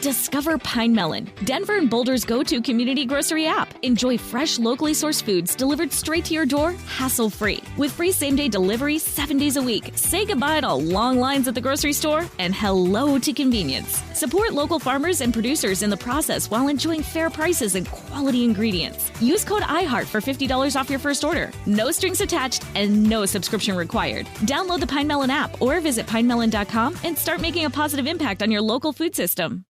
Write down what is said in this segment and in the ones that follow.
Discover Pine Melon, Denver and Boulder's go-to community grocery app. Enjoy fresh, locally sourced foods delivered straight to your door, hassle-free. With free same-day delivery 7 days a week. Say goodbye to long lines at the grocery store and hello to convenience. Support local farmers and producers in the process while enjoying fair prices and quality ingredients. Use code IHEART for $50 off your first order. No strings attached and no subscription required. Download the Pine Melon app or visit pinemelon.com and start making a positive impact on your local food system.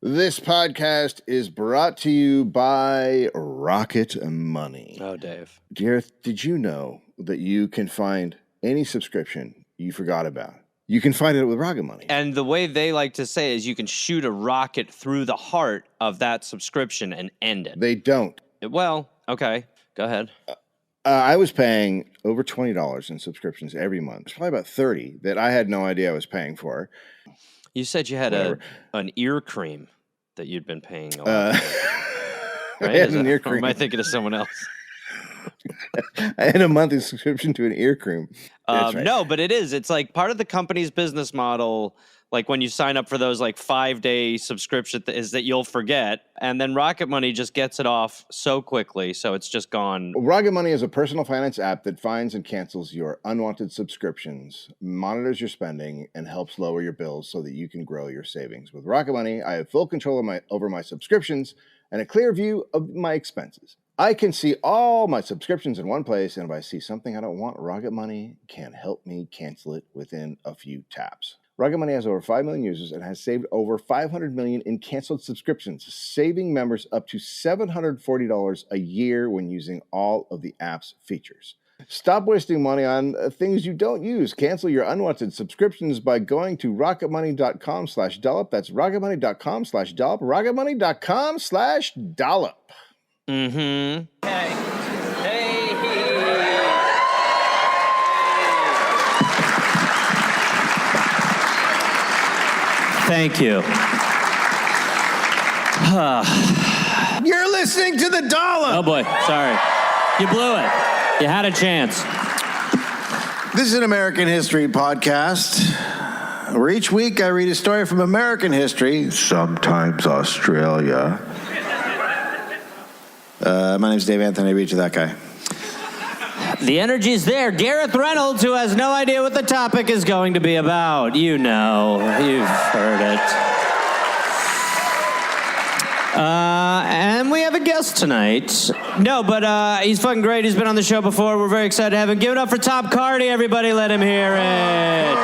This podcast is brought to you by Rocket Money. Oh, Dave. Gareth, did you know that you can find any subscription you forgot about? You can find it with Rocket Money. And the way they like to say is you can shoot a rocket through the heart of that subscription and end it. They don't. Well, okay. Go ahead. I was paying over $20 in subscriptions every month. It's probably about $30 that I had no idea I was paying for. You said you had an ear cream that you'd been paying. Right? I had an ear cream. Or am I thinking of someone else? I had a monthly subscription to an ear cream. Right. No, but it is. It's like part of the company's business model. Like when you sign up for those like 5-day subscription is that you'll forget. And then Rocket Money just gets it off so quickly. So it's just gone. Rocket Money is a personal finance app that finds and cancels your unwanted subscriptions, monitors your spending, and helps lower your bills so that you can grow your savings. With Rocket Money, I have full control over my subscriptions and a clear view of my expenses. I can see all my subscriptions in one place, and if I see something I don't want, Rocket Money can help me cancel it within a few taps. Rocket Money has over 5 million users and has saved over $500 million in canceled subscriptions, saving members up to $740 a year when using all of the app's features. Stop wasting money on things you don't use. Cancel your unwanted subscriptions by going to rocketmoney.com/dollop. That's rocketmoney.com/dollop. rocketmoney.com/dollop. Mm-hmm. Hey. Thank you. You're listening to the Dollop. Oh boy, sorry. You blew it. You had a chance. This is an American history podcast, where each week I read a story from American history, sometimes Australia. My name's Dave Anthony. I read you that guy. The energy's there. Gareth Reynolds, who has no idea what the topic is going to be about. You know. You've heard it. And we have a guest tonight. No, but he's fucking great. He's been on the show before. We're very excited to have him. Give it up for Tom Cardy, everybody. Let him hear it.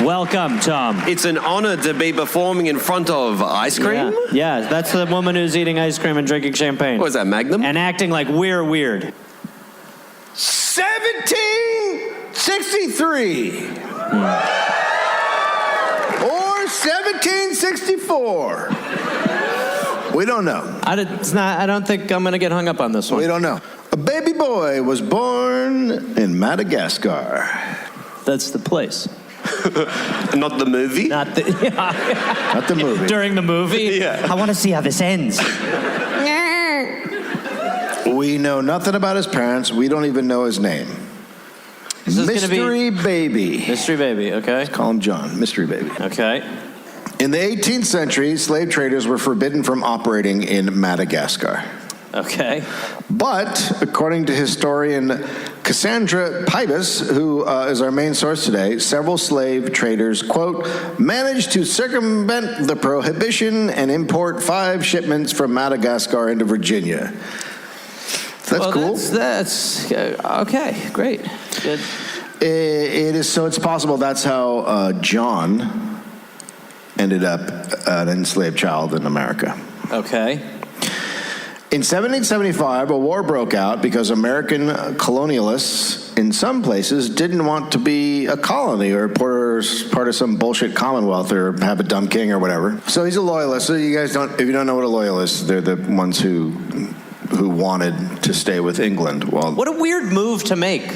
Welcome, Tom. It's an honor to be performing in front of ice cream. Yeah, that's the woman who's eating ice cream and drinking champagne. What is that, Magnum? And acting like we're weird. 1763. Or 1764. We don't know. I don't think I'm going to get hung up on this one. We don't know. A baby boy was born in Madagascar. That's the place. Not the movie? Not the movie. During the movie? Yeah. I want to see how this ends. We know nothing about his parents. We don't even know his name. Mystery Baby. Mystery Baby, okay. Let's call him John. Mystery Baby. Okay. In the 18th century, slave traders were forbidden from operating in Madagascar. Okay. But, according to historian Cassandra Pybus, who is our main source today, several slave traders, quote, managed to circumvent the prohibition and import 5 shipments from Madagascar into Virginia. That's cool. That's okay, great. Good. It is, so it's possible that's how John ended up an enslaved child in America. Okay. In 1775, a war broke out because American colonialists in some places didn't want to be a colony or part of some bullshit commonwealth or have a dumb king or whatever. So he's a loyalist. So you guys if you don't know what a loyalist is, they're the ones who wanted to stay with England. Well, what a weird move to make.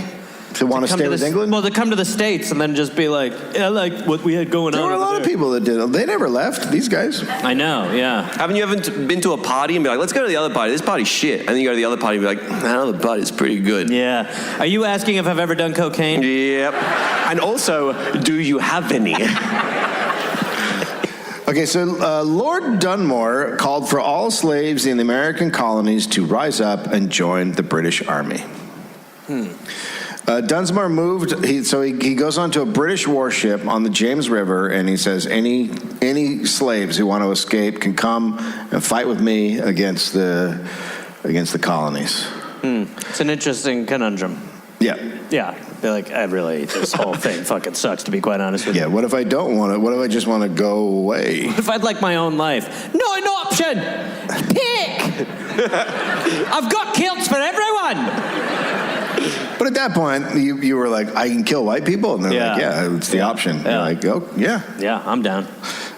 To want to stay with England? Well, to come to the States and then just be like, I like what we had going on. There were a lot of people that did it. They never left, these guys. I know, yeah. Haven't you ever been to a party and be like, let's go to the other party. This party's shit. And then you go to the other party and be like, that other party's pretty good. Yeah. Are you asking if I've ever done cocaine? Yep. And also, do you have any? Okay, so Lord Dunmore called for all slaves in the American colonies to rise up and join the British Army. Dunsmore moved, he goes onto a British warship on the James River, and he says, any slaves who want to escape can come and fight with me against the colonies. It's an interesting conundrum. Yeah. Yeah. They're like, this whole thing fucking sucks, to be quite honest with you. Yeah, what if I don't want it? What if I just want to go away? What if I'd like my own life? No, an option! Pick! I've got kilts for everyone! But at that point, you were like, I can kill white people? And they're like, yeah, it's the option. Yeah. You're like, oh, yeah. Yeah, I'm down.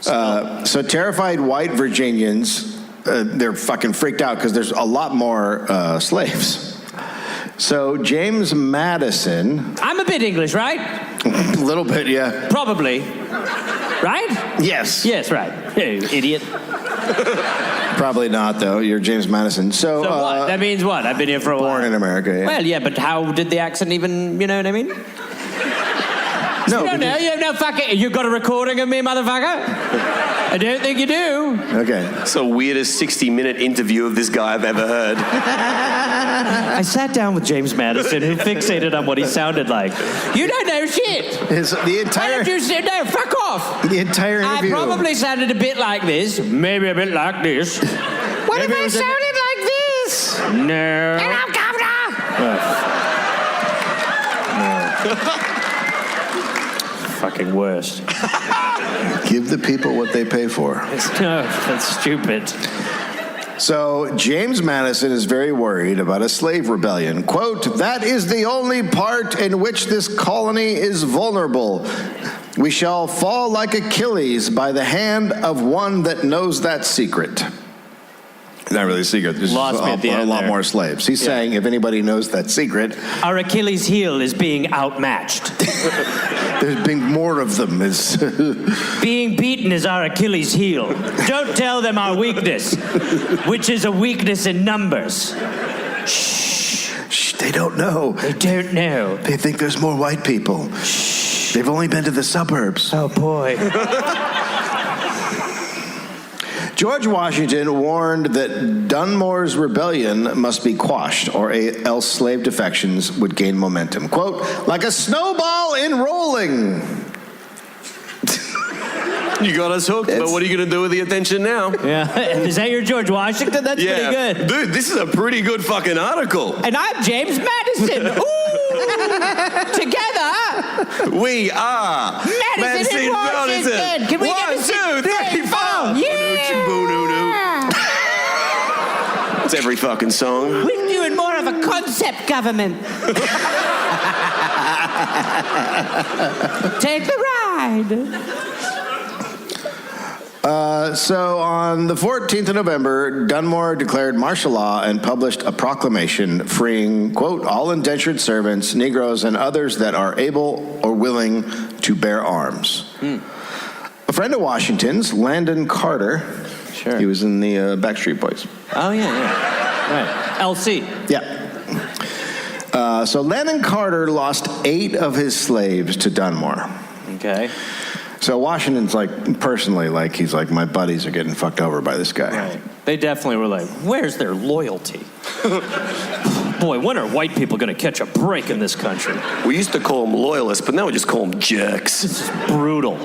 So terrified white Virginians, they're fucking freaked out because there's a lot more slaves. So James Madison... I'm a bit English, right? A little bit, yeah. Probably. Right? Yes. Yes, right. Hey, idiot. Probably not, though. You're James Madison. So what? That means what? I've been here for a while. Born in America, yeah. Well, yeah, but how did the accent even, you know what I mean? No, you don't know. You have no fucking... You got a recording of me, motherfucker? I don't think you do. Okay. It's the weirdest 60-minute interview of this guy I've ever heard. I sat down with James Madison, who fixated on what he sounded like. You don't know shit. The entire... Why don't you sit down? Fuck off. The entire interview. I probably sounded a bit like this. Maybe a bit like this. What if I sounded like this? No. And I'm governor. Fucking worst. Give the people what they pay for. No, that's stupid. So James Madison is very worried about a slave rebellion. Quote, that is the only part in which this colony is vulnerable. We shall fall like Achilles by the hand of one that knows that secret. Not really a secret. There's Lost me at the end a lot there. more slaves. He's saying if anybody knows that secret... Our Achilles heel is being outmatched. There's being more of them. Being beaten is our Achilles heel. Don't tell them our weakness, which is a weakness in numbers. Shh, they don't know. They don't know. They think there's more white people. Shh. They've only been to the suburbs. Oh, boy. George Washington warned that Dunmore's rebellion must be quashed, or else slave defections would gain momentum. Quote, like a snowball in rolling. You got us hooked, but what are you going to do with the attention now? Yeah. Is that your George Washington? That's pretty good. Dude, this is a pretty good fucking article. And I'm James Madison. Ooh! Together, we are Madison and Washington. Can we get a 1, 2, 3, 4. Yeah! It's every fucking song. We're doing more of a concept government. Take the ride. So on the 14th of November, Dunmore declared martial law and published a proclamation freeing, quote, all indentured servants, Negroes, and others that are able or willing to bear arms. A friend of Washington's, Landon Carter, Sure. he was in the Backstreet Boys. Oh, yeah. Right. LC. Yeah. So Landon Carter lost 8 of his slaves to Dunmore. Okay. So Washington's like, personally, like, he's like, my buddies are getting fucked over by this guy. Right. They definitely were like, where's their loyalty? Boy, when are white people going to catch a break in this country? We used to call them loyalists, but now we just call them jerks. This is brutal.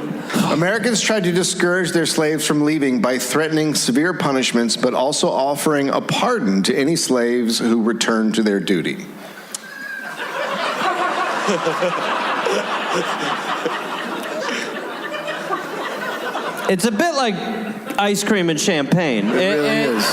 Americans tried to discourage their slaves from leaving by threatening severe punishments, but also offering a pardon to any slaves who returned to their duty. It's a bit like ice cream and champagne. It really is.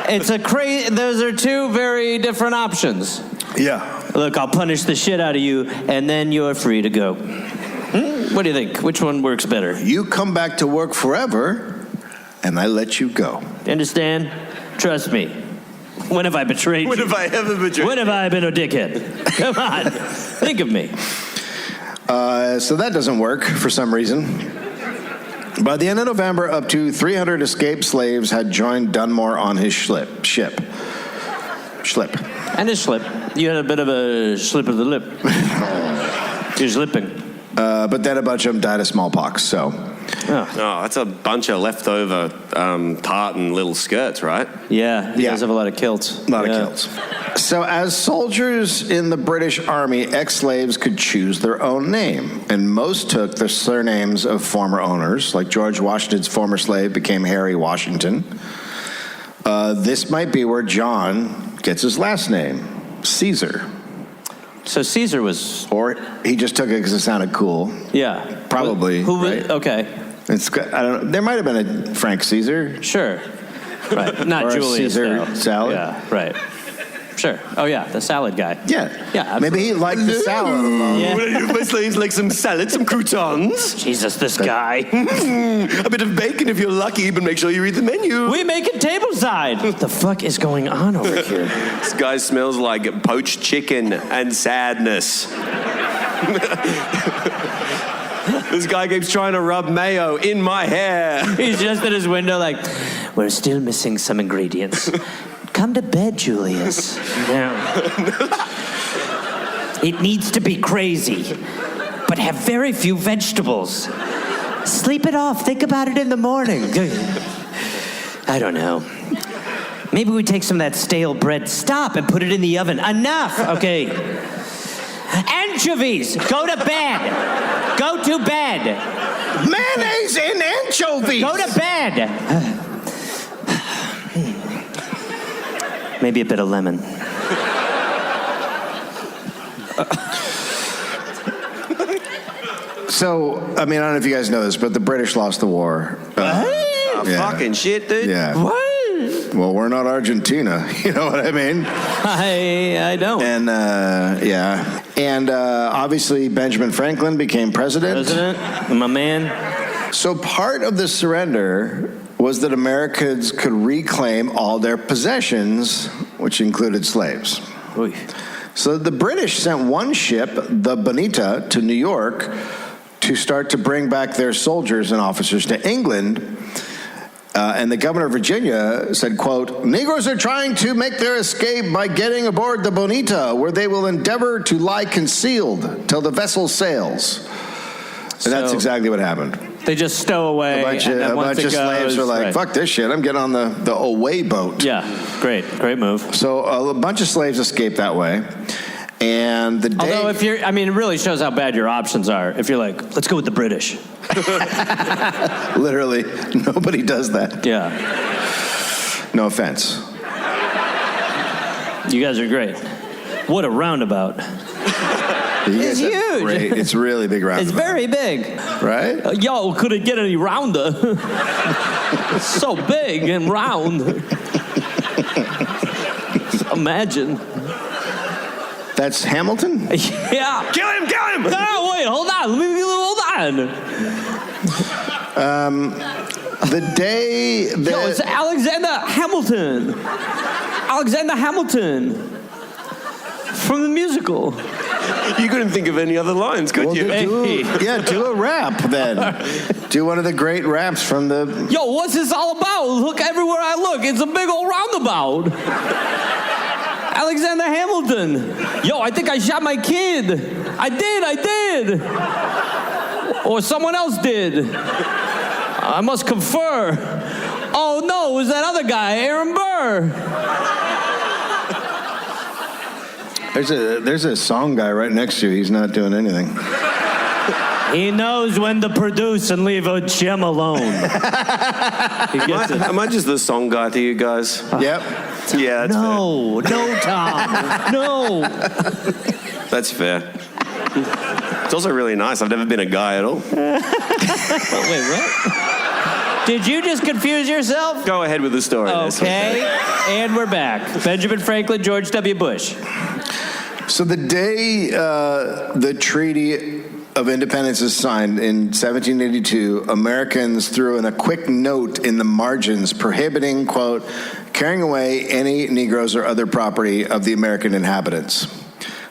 It's a crazy. Those are two very different options. Yeah. Look, I'll punish the shit out of you, and then you're free to go. What do you think? Which one works better? You come back to work forever, and I let you go. You understand? Trust me. When have I betrayed you? When have I ever betrayed you? When have I been a dickhead? Come on, think of me. So that doesn't work for some reason. By the end of November, up to 300 escaped slaves had joined Dunmore on his ship. And his slip. You had a bit of a slip of the lip. You're slipping. But then a bunch of them died of smallpox, so... Oh, that's a bunch of leftover tartan little skirts, right? Yeah, you guys have a lot of kilts. A lot of kilts. So as soldiers in the British Army, ex-slaves could choose their own name, and most took the surnames of former owners, like George Washington's former slave became Harry Washington. This might be where John gets his last name, Caesar. So Caesar was... Or he just took it because it sounded cool. Yeah. Probably, right? Okay. I don't know. There might have been a Frank Caesar. Sure. Right. Not or Julius, a Caesar though. salad. Yeah, right. Sure. Oh, yeah, the salad guy. Yeah. Yeah, maybe he liked the salad alone. Yeah. My slaves like some salad, some croutons. Jesus, this guy. A bit of bacon if you're lucky, but make sure you read the menu. We make it tableside. What the fuck is going on over here? This guy smells like poached chicken and sadness. This guy keeps trying to rub mayo in my hair. He's just at his window like, we're still missing some ingredients. Come to bed, Julius. No. It needs to be crazy, but have very few vegetables. Sleep it off. Think about it in the morning. I don't know. Maybe we take some of that stale bread. Stop and put it in the oven. Enough. Okay. Anchovies. Go to bed. Go to bed. Mayonnaise and anchovies. Go to bed. Maybe a bit of lemon. So, I mean, I don't know if you guys know this, but the British lost the war. Fucking shit, dude. Yeah. What? Well, we're not Argentina. You know what I mean? I don't. And, yeah. And obviously, Benjamin Franklin became president. My man. So part of the surrender was that Americans could reclaim all their possessions, which included slaves. Oy. So the British sent one ship, the Bonita, to New York to start to bring back their soldiers and officers to England. And the governor of Virginia said, quote, Negroes are trying to make their escape by getting aboard the Bonita, where they will endeavor to lie concealed till the vessel sails. And that's exactly what happened. They just stow away. A bunch of slaves were like, fuck this shit, I'm getting on the away boat. Yeah, great move. So a bunch of slaves escaped that way. And the day... Although it really shows how bad your options are. If you're like, let's go with the British. Literally, nobody does that. Yeah. No offense. You guys are great. What a roundabout. It's huge. Great. It's really big roundabout. It's very big. Right? Yo, could it get any rounder? It's so big and round. Imagine. That's Hamilton? Yeah. Kill him! No, wait, hold on. The day that... Yo, it's Alexander Hamilton. Alexander Hamilton. From the musical. You couldn't think of any other lines, could you? Do a rap then. Do one of the great raps from the... Yo, what's this all about? Look, everywhere I look, it's a big old roundabout. Alexander Hamilton. Yo, I think I shot my kid. I did. Or someone else did. I must confer. Oh no, it was that other guy, Aaron Burr. There's a song guy right next to you. He's not doing anything. He knows when to produce and leave a gem alone. Am I just the song guy to you guys? Yep. Yeah, that's No, Tom. No. fair. That's fair. It's also really nice. I've never been a guy at all. Wait, what? Did you just confuse yourself? Go ahead with the story. Okay, and we're back. Benjamin Franklin, George W. Bush. So the day the Treaty of Independence is signed in 1782, Americans threw in a quick note in the margins prohibiting, quote, carrying away any Negroes or other property of the American inhabitants.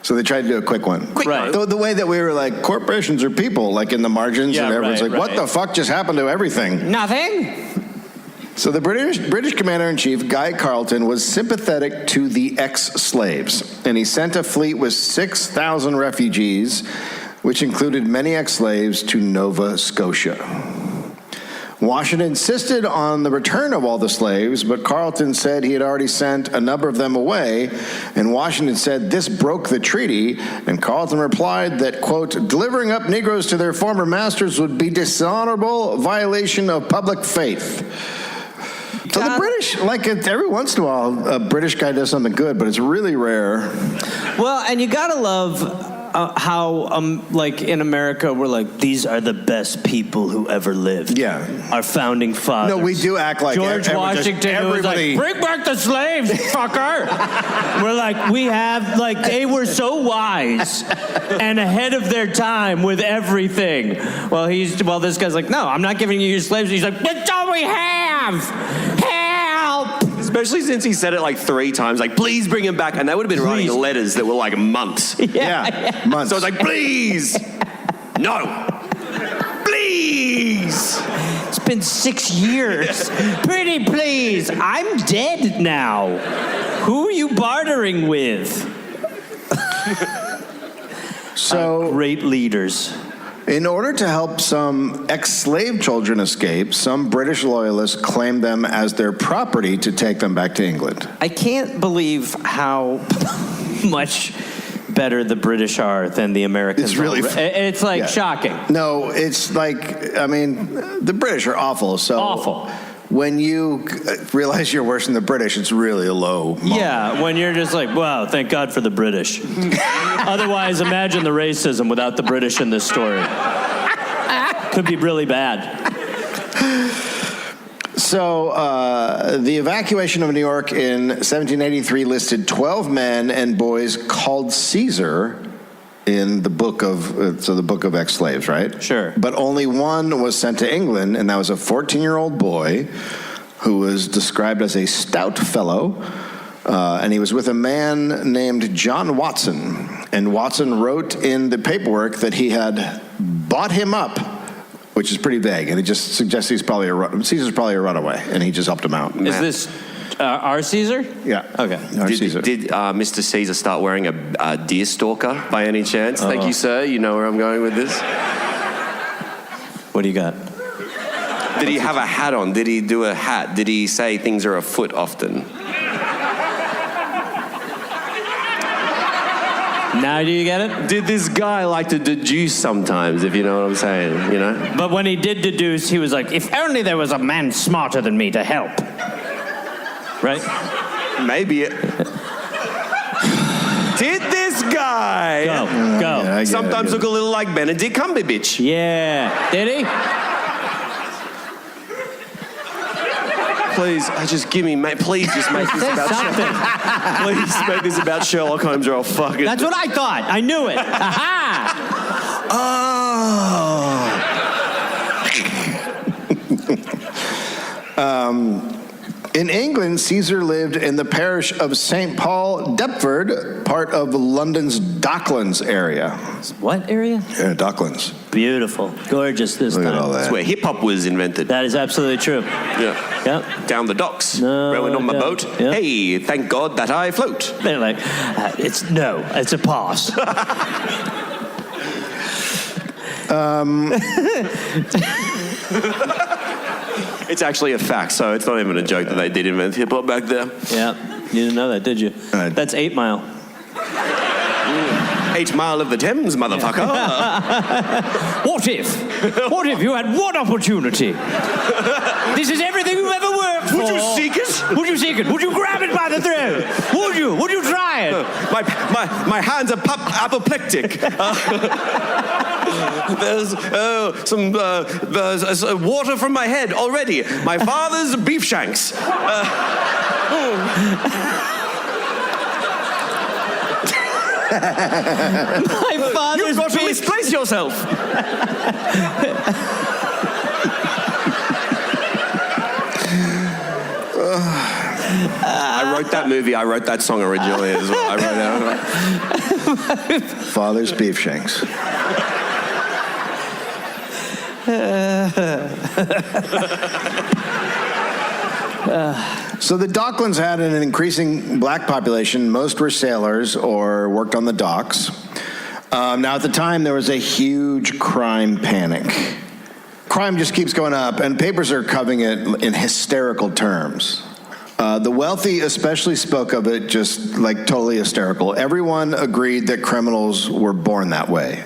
So they tried to do a quick one. Right. The way that we were like, corporations are people, like in the margins, and everyone's like, what the fuck just happened to everything? Nothing. So the British commander-in-chief, Guy Carleton, was sympathetic to the ex-slaves, and he sent a fleet with 6,000 refugees, which included many ex-slaves, to Nova Scotia. Washington insisted on the return of all the slaves, but Carleton said he had already sent a number of them away, and Washington said this broke the treaty, and Carleton replied that, quote, delivering up Negroes to their former masters would be dishonorable violation of public faith. So the British, like every once in a while, a British guy does something good, but it's really rare. Well, and you gotta love how, like in America, we're like, these are the best people who ever lived. Yeah. Our founding fathers. No, we do act like George Washington was like, bring back the slaves, fucker. We're like, we have, like, they were so wise and ahead of their time with everything. Well, this guy's like, no, I'm not giving you your slaves. He's like, that's all we have. Help. Especially since he said it like 3 times, like, please bring him back. And they would have been writing letters that were like months. Yeah, months. So it's like, please, no, please. It's been 6 years. Pretty please, I'm dead now. Who are you bartering with? So great leaders. In order to help some ex-slave children escape, some British loyalists claimed them as their property to take them back to England. I can't believe how much better the British are than the Americans. It's really... It's like shocking. No, it's like, I mean, the British are awful. So awful. When you realize you're worse than the British, it's really a low moment. Yeah, when you're just like, wow, thank God for the British. Otherwise, imagine the racism without the British in this story. Could be really bad. So the evacuation of New York in 1783 listed 12 men and boys called Caesar in the book of the book of ex-slaves, right? Sure. But only one was sent to England, and that was a 14-year-old boy who was described as a stout fellow, and he was with a man named John Watson. And Watson wrote in the paperwork that he had bought him up, which is pretty vague, and it just suggests Caesar's probably a runaway, and he just helped him out. Is this our Caesar? Yeah. Okay. Did Mr. Caesar start wearing a deer stalker by any chance? Thank you, sir. You know where I'm going with this. What do you got? Did he have a hat on? Did he do a hat? Did he say things are afoot often? Now do you get it? Did this guy like to deduce sometimes, if you know what I'm saying, you know? But when he did deduce, he was like, if only there was a man smarter than me to help. Right? Maybe it... Did this guy... Go. Yeah, sometimes look a little like Benedict Cumberbatch. Yeah. Did he? Please, please just make this about Sherlock. Please make this about Sherlock Holmes or I'll fucking... That's what I thought. I knew it. Aha! Oh. In England, Caesar lived in the parish of St. Paul, Deptford, part of London's Docklands area. What area? Yeah, Docklands. Beautiful. Gorgeous this Look time. at all that. That's where hip-hop was invented. That is absolutely true. Yeah. Yep. Down the docks, No, rowing on my yeah. boat. Yeah. Hey, thank God that I float. They're like, it's a pass. It's actually a fact, so it's not even a joke that they did invent hip-hop back there. Yeah. You didn't know that, did you? That's 8 Mile. 8 Mile of the Thames, motherfucker. What if you had one opportunity? This is everything you've ever worked for. Would you seek it? Would you seek it? Would you grab it by the throat? Would you? Would you try it? My hands are apoplectic. There's some water from my head already. My father's beef shanks. My father's You've got to misplace yourself. wrote that movie. I wrote that song originally as well. I wrote it. Father's beef shanks. So the Docklands had an increasing black population. Most were sailors or worked on the docks. Now, at the time, there was a huge crime panic. Crime just keeps going up, and papers are covering it in hysterical terms. The wealthy especially spoke of it just like totally hysterical. Everyone agreed that criminals were born that way.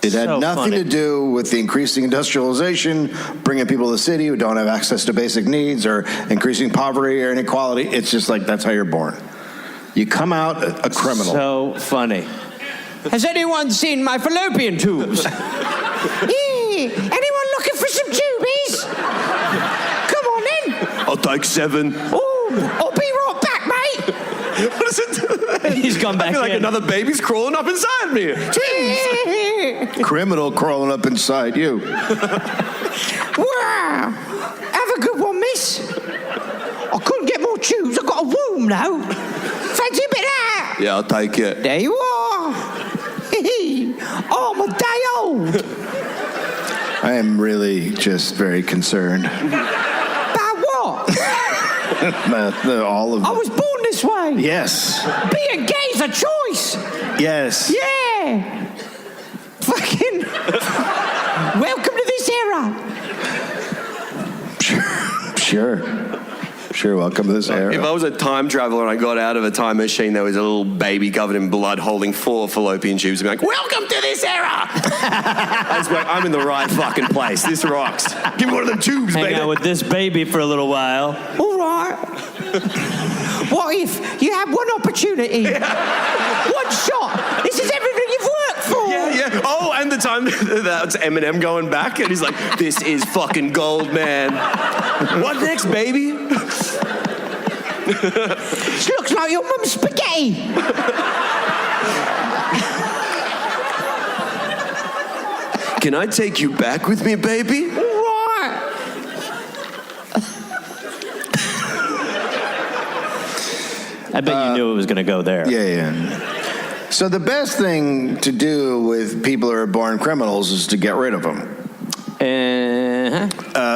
It had nothing to do with the increasing industrialization, bringing people to the city who don't have access to basic needs, or increasing poverty or inequality. It's just like that's how you're born. You come out a criminal. So funny. Has anyone seen my fallopian tubes? Anyone looking for some tubies? Come on in. I'll take 7. Oh, I'll be right back, mate. What is it? He's gone back I feel like in. another baby's crawling up inside me. Criminal crawling up inside you. Wow. Have a good one, miss. I couldn't get more tubes. I've got a womb now. Fancy a bit of that? Yeah, I'll take it. There you are. Oh, I'm a day old. I am really just very concerned. About what? All of I was born this way. Yes. Being gay is a choice. Yes. Yeah. Fucking. Welcome to this era. Sure, welcome to this era. If I was a time traveler and I got out of a time machine, there was a little baby covered in blood holding 4 fallopian tubes, I'd be like, welcome to this era! I was like, I'm in the right fucking place. This rocks. Give me one of them tubes, baby. Hang out with this baby for a little while. All right. What if you had one opportunity? One shot. This is everything you've worked for. Yeah. Oh, and the time that's Eminem going back, and he's like, this is fucking gold, man. What next, baby? This looks like your mum's spaghetti. Can I take you back with me, baby? All right. I bet you knew it was going to go there. Yeah. So the best thing to do with people who are born criminals is to get rid of them.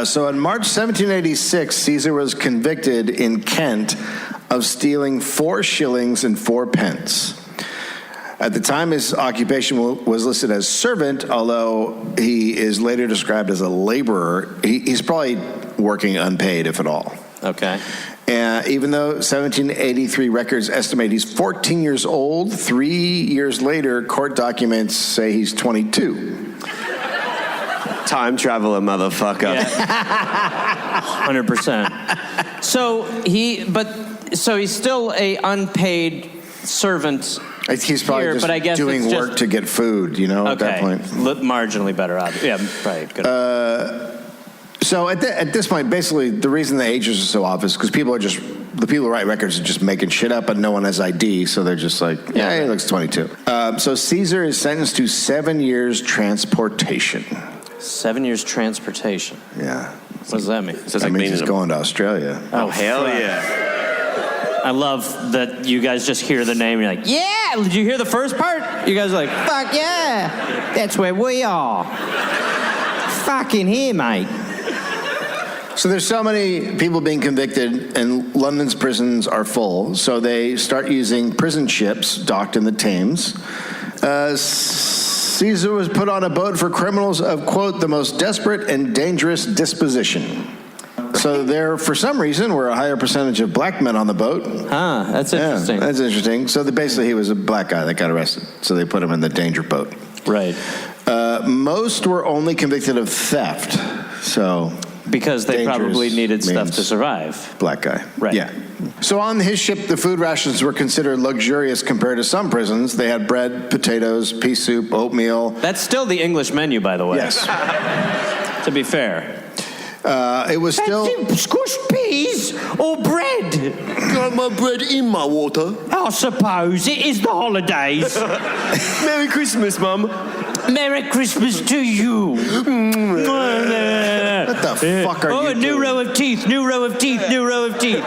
So in March 1786, Caesar was convicted in Kent of stealing 4 shillings and 4 pence. At the time, his occupation was listed as servant, although he is later described as a laborer. He's probably working unpaid, if at all. Okay. Even though 1783 records estimate he's 14 years old, 3 years later, court documents say he's 22. Time traveler, motherfucker. Yeah. 100%. So he's still a unpaid servant. He's probably here, just but I guess doing it's work to get food, at that point. Marginally better, obviously. Yeah, probably good. So at this point, basically, the reason the ages are so off is because the people who write records are just making shit up and no one has ID, so they're just like, he looks 22. So Caesar is sentenced to 7 years transportation. 7 years transportation. Yeah. What does that mean? That means he's going to Australia. Oh, hell yeah. I love that you guys just hear the name and you're like, yeah! Did you hear the first part? You guys are like, fuck yeah! That's where we are. Fucking here, mate. So there's so many people being convicted, and London's prisons are full, so they start using prison ships docked in the Thames. Caesar was put on a boat for criminals of, quote, the most desperate and dangerous disposition. So there, for some reason, were a higher percentage of black men on the boat. That's interesting. Yeah, that's interesting. So basically he was a black guy that got arrested, so they put him in the danger boat. Right. Most were only convicted of theft, so... Because they probably needed stuff to survive. Black guy. Right. Yeah. So on his ship, the food rations were considered luxurious compared to some prisons. They had bread, potatoes, pea soup, oatmeal. That's still the English menu, by the way. Yes. To be fair. It was still... Squashed peas or bread? Got my bread in my water. I suppose. It is the holidays. Merry Christmas, Mum. Merry Christmas to you. What the fuck are you Oh, a new doing? row of teeth, new row of teeth, new row of teeth.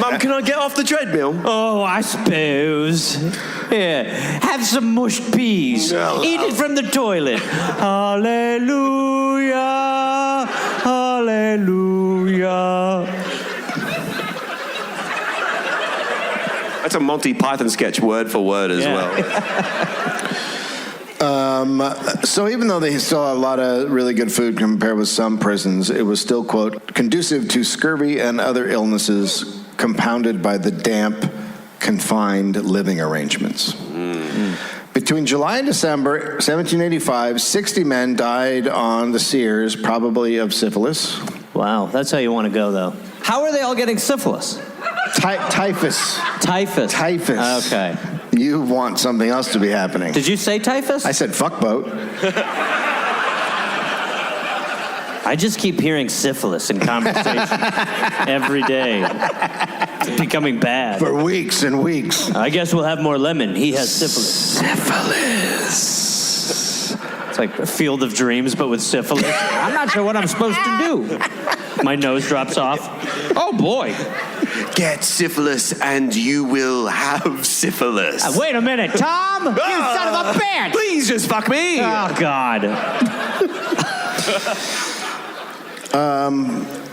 Mum, can I get off the treadmill? Oh, I suppose. Here, have some mushed peas. Eat it from the toilet. Hallelujah, hallelujah. That's a Monty Python sketch, word for word as well. So even though they still had a lot of really good food compared with some prisons, it was still, quote, conducive to scurvy and other illnesses compounded by the damp, confined living arrangements. Between July and December 1785, 60 men died on the Sears, probably of syphilis. Wow, that's how you want to go, though. How are they all getting syphilis? Typhus. Typhus. Typhus. Okay. You want something else to be happening. Did you say typhus? I said fuckboat. I just keep hearing syphilis in conversation every day. It's becoming bad. For weeks and weeks. I guess we'll have more lemon. He has syphilis. Syphilis. It's like a field of dreams, but with syphilis. I'm not sure what I'm supposed to do. My nose drops off. Oh, boy. Get syphilis and you will have syphilis. Wait a minute, Tom! You son of a bitch! Please just fuck me! Oh, God.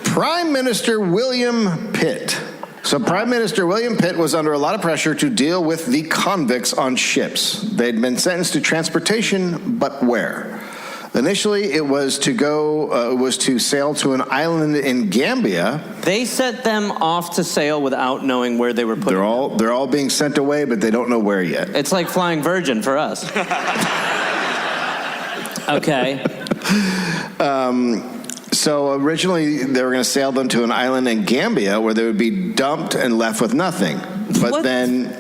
Prime Minister William Pitt. So Prime Minister William Pitt was under a lot of pressure to deal with the convicts on ships. They'd been sentenced to transportation, but where? Initially, it was to sail to an island in Gambia. They sent them off to sail without knowing where they were put. They're all being sent away, but they don't know where yet. It's like Flying Virgin for us. Okay. So originally, they were going to sail them to an island in Gambia where they would be dumped and left with nothing. But then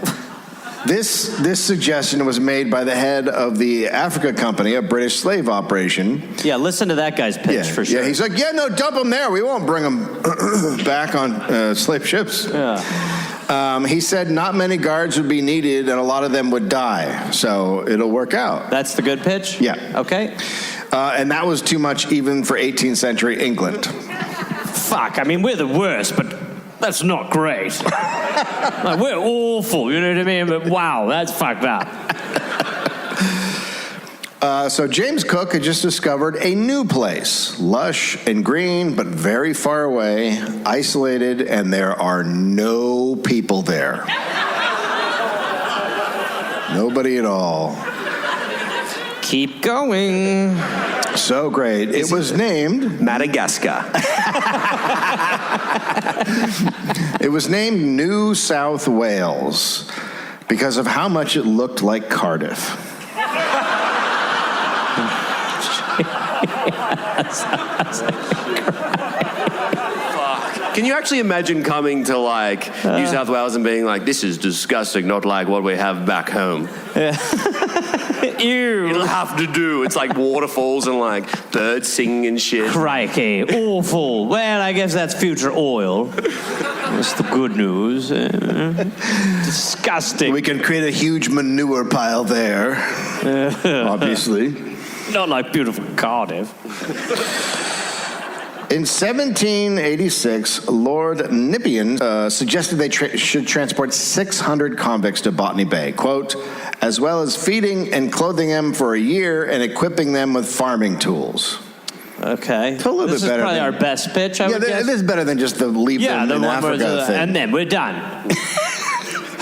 this suggestion was made by the head of the Africa Company, a British slave operation. Yeah, listen to that guy's pitch for sure. Yeah, he's like, no, dump them there. We won't bring them back on slave ships. Yeah. He said not many guards would be needed and a lot of them would die. So it'll work out. That's the good pitch? Yeah. Okay. And that was too much even for 18th century England. Fuck, I mean, we're the worst, but that's not great. Like, we're awful, you know what I mean? But wow, that's fucked up. So James Cook had just discovered a new place, lush and green, but very far away, isolated, and there are no people there. Nobody at all. Keep going. So great. It was named Madagascar. It was named New South Wales because of how much it looked like Cardiff. Can you actually imagine coming to like New South Wales and being like, this is disgusting, not like what we have back home? Ew. It'll have to do. It's like waterfalls and like birds singing and shit. Crikey. Awful. Well, I guess that's future oil. That's the good news. Disgusting. We can create a huge manure pile there, obviously. Not like beautiful Cardiff. In 1786, Lord Nepean suggested they should transport 600 convicts to Botany Bay, quote, as well as feeding and clothing them for a year and equipping them with farming tools. Okay. It's a little this bit better is probably than, our best pitch, I would guess. This is better than just the leave them in Africa thing. And then we're done.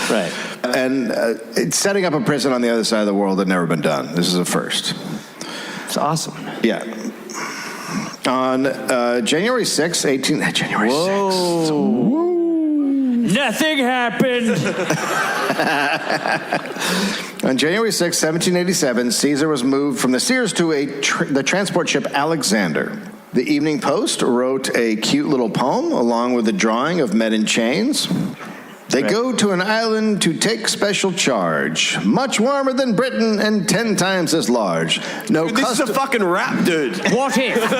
Right. And it's setting up a prison on the other side of the world had never been done. This is a first. It's awesome. Yeah. On January 6th, January 6th. Nothing happened. On January 6, 1787, Caesar was moved from the Sears to the transport ship Alexander. The Evening Post wrote a cute little poem along with a drawing of men in chains. They go to an island to take special charge, much warmer than Britain and 10 times as large. This is a fucking rap, dude. What if?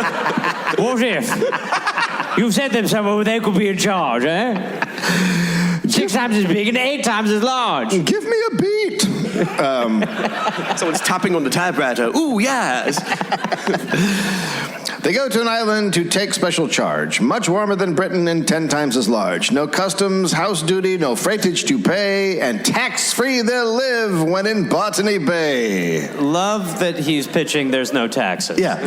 What if? You've sent them somewhere where they could be in charge, eh? 6 times as big and 8 times as large. Give me a beat. Someone's tapping on the typewriter. Ooh, yes. They go to an island to take special charge. Much warmer than Britain and 10 times as large. No customs, house duty, no freightage to pay, and tax-free they'll live when in Botany Bay. Love that he's pitching there's no taxes. Yeah.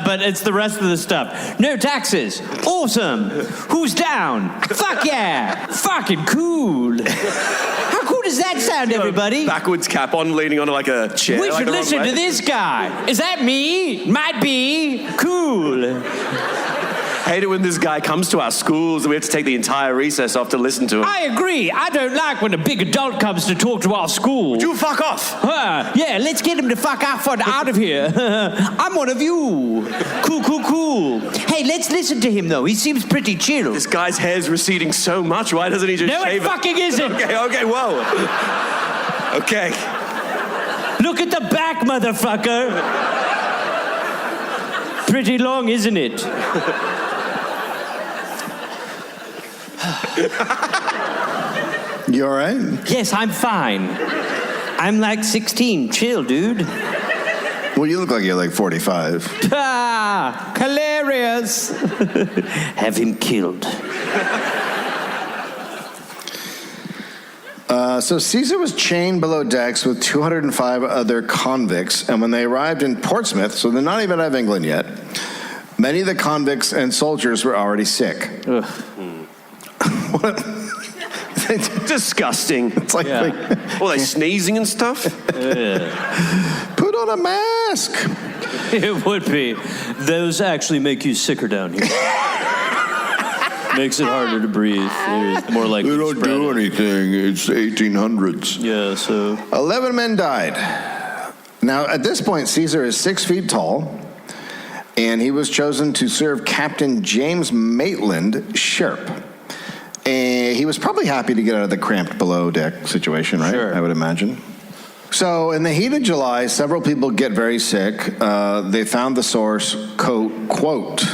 But it's the rest of the stuff. No taxes. Awesome. Who's down? Fuck yeah. Fucking cool. How cool does that sound, everybody? Backwards cap on, leaning onto like a chair. We should listen to this guy. Is that me? Might be. Cool. Hate it when this guy comes to our schools and we have to take the entire recess off to listen to him. I agree. I don't like when a big adult comes to talk to our school. Would you fuck off? Yeah, let's get him to fuck off and out of here. I'm one of you. Cool. Hey, let's listen to him, though. He seems pretty chill. This guy's hair's receding so much. Why doesn't he just shave it? No, it fucking isn't. Okay, whoa. Okay. Look at the back, motherfucker. Pretty long, isn't it? You all right? Yes, I'm fine. I'm like 16. Chill, dude. Well, you look like you're like 45. Hilarious. Have him killed. So Caesar was chained below decks with 205 other convicts, and when they arrived in Portsmouth, so they're not even out of England yet, many of the convicts and soldiers were already sick. What? Disgusting. It's like, they sneezing and stuff? Put on a mask. It would be. Those actually make you sicker down here. Makes it harder to breathe. More like they don't do anything. It's 1800s. Yeah, so 11 men died. Now, at this point, Caesar is 6 feet tall, and he was chosen to serve Captain James Maitland Sharp. And he was probably happy to get out of the cramped below deck situation, right? Sure. I would imagine. So in the heat of July, several people get very sick. They found the source, quote,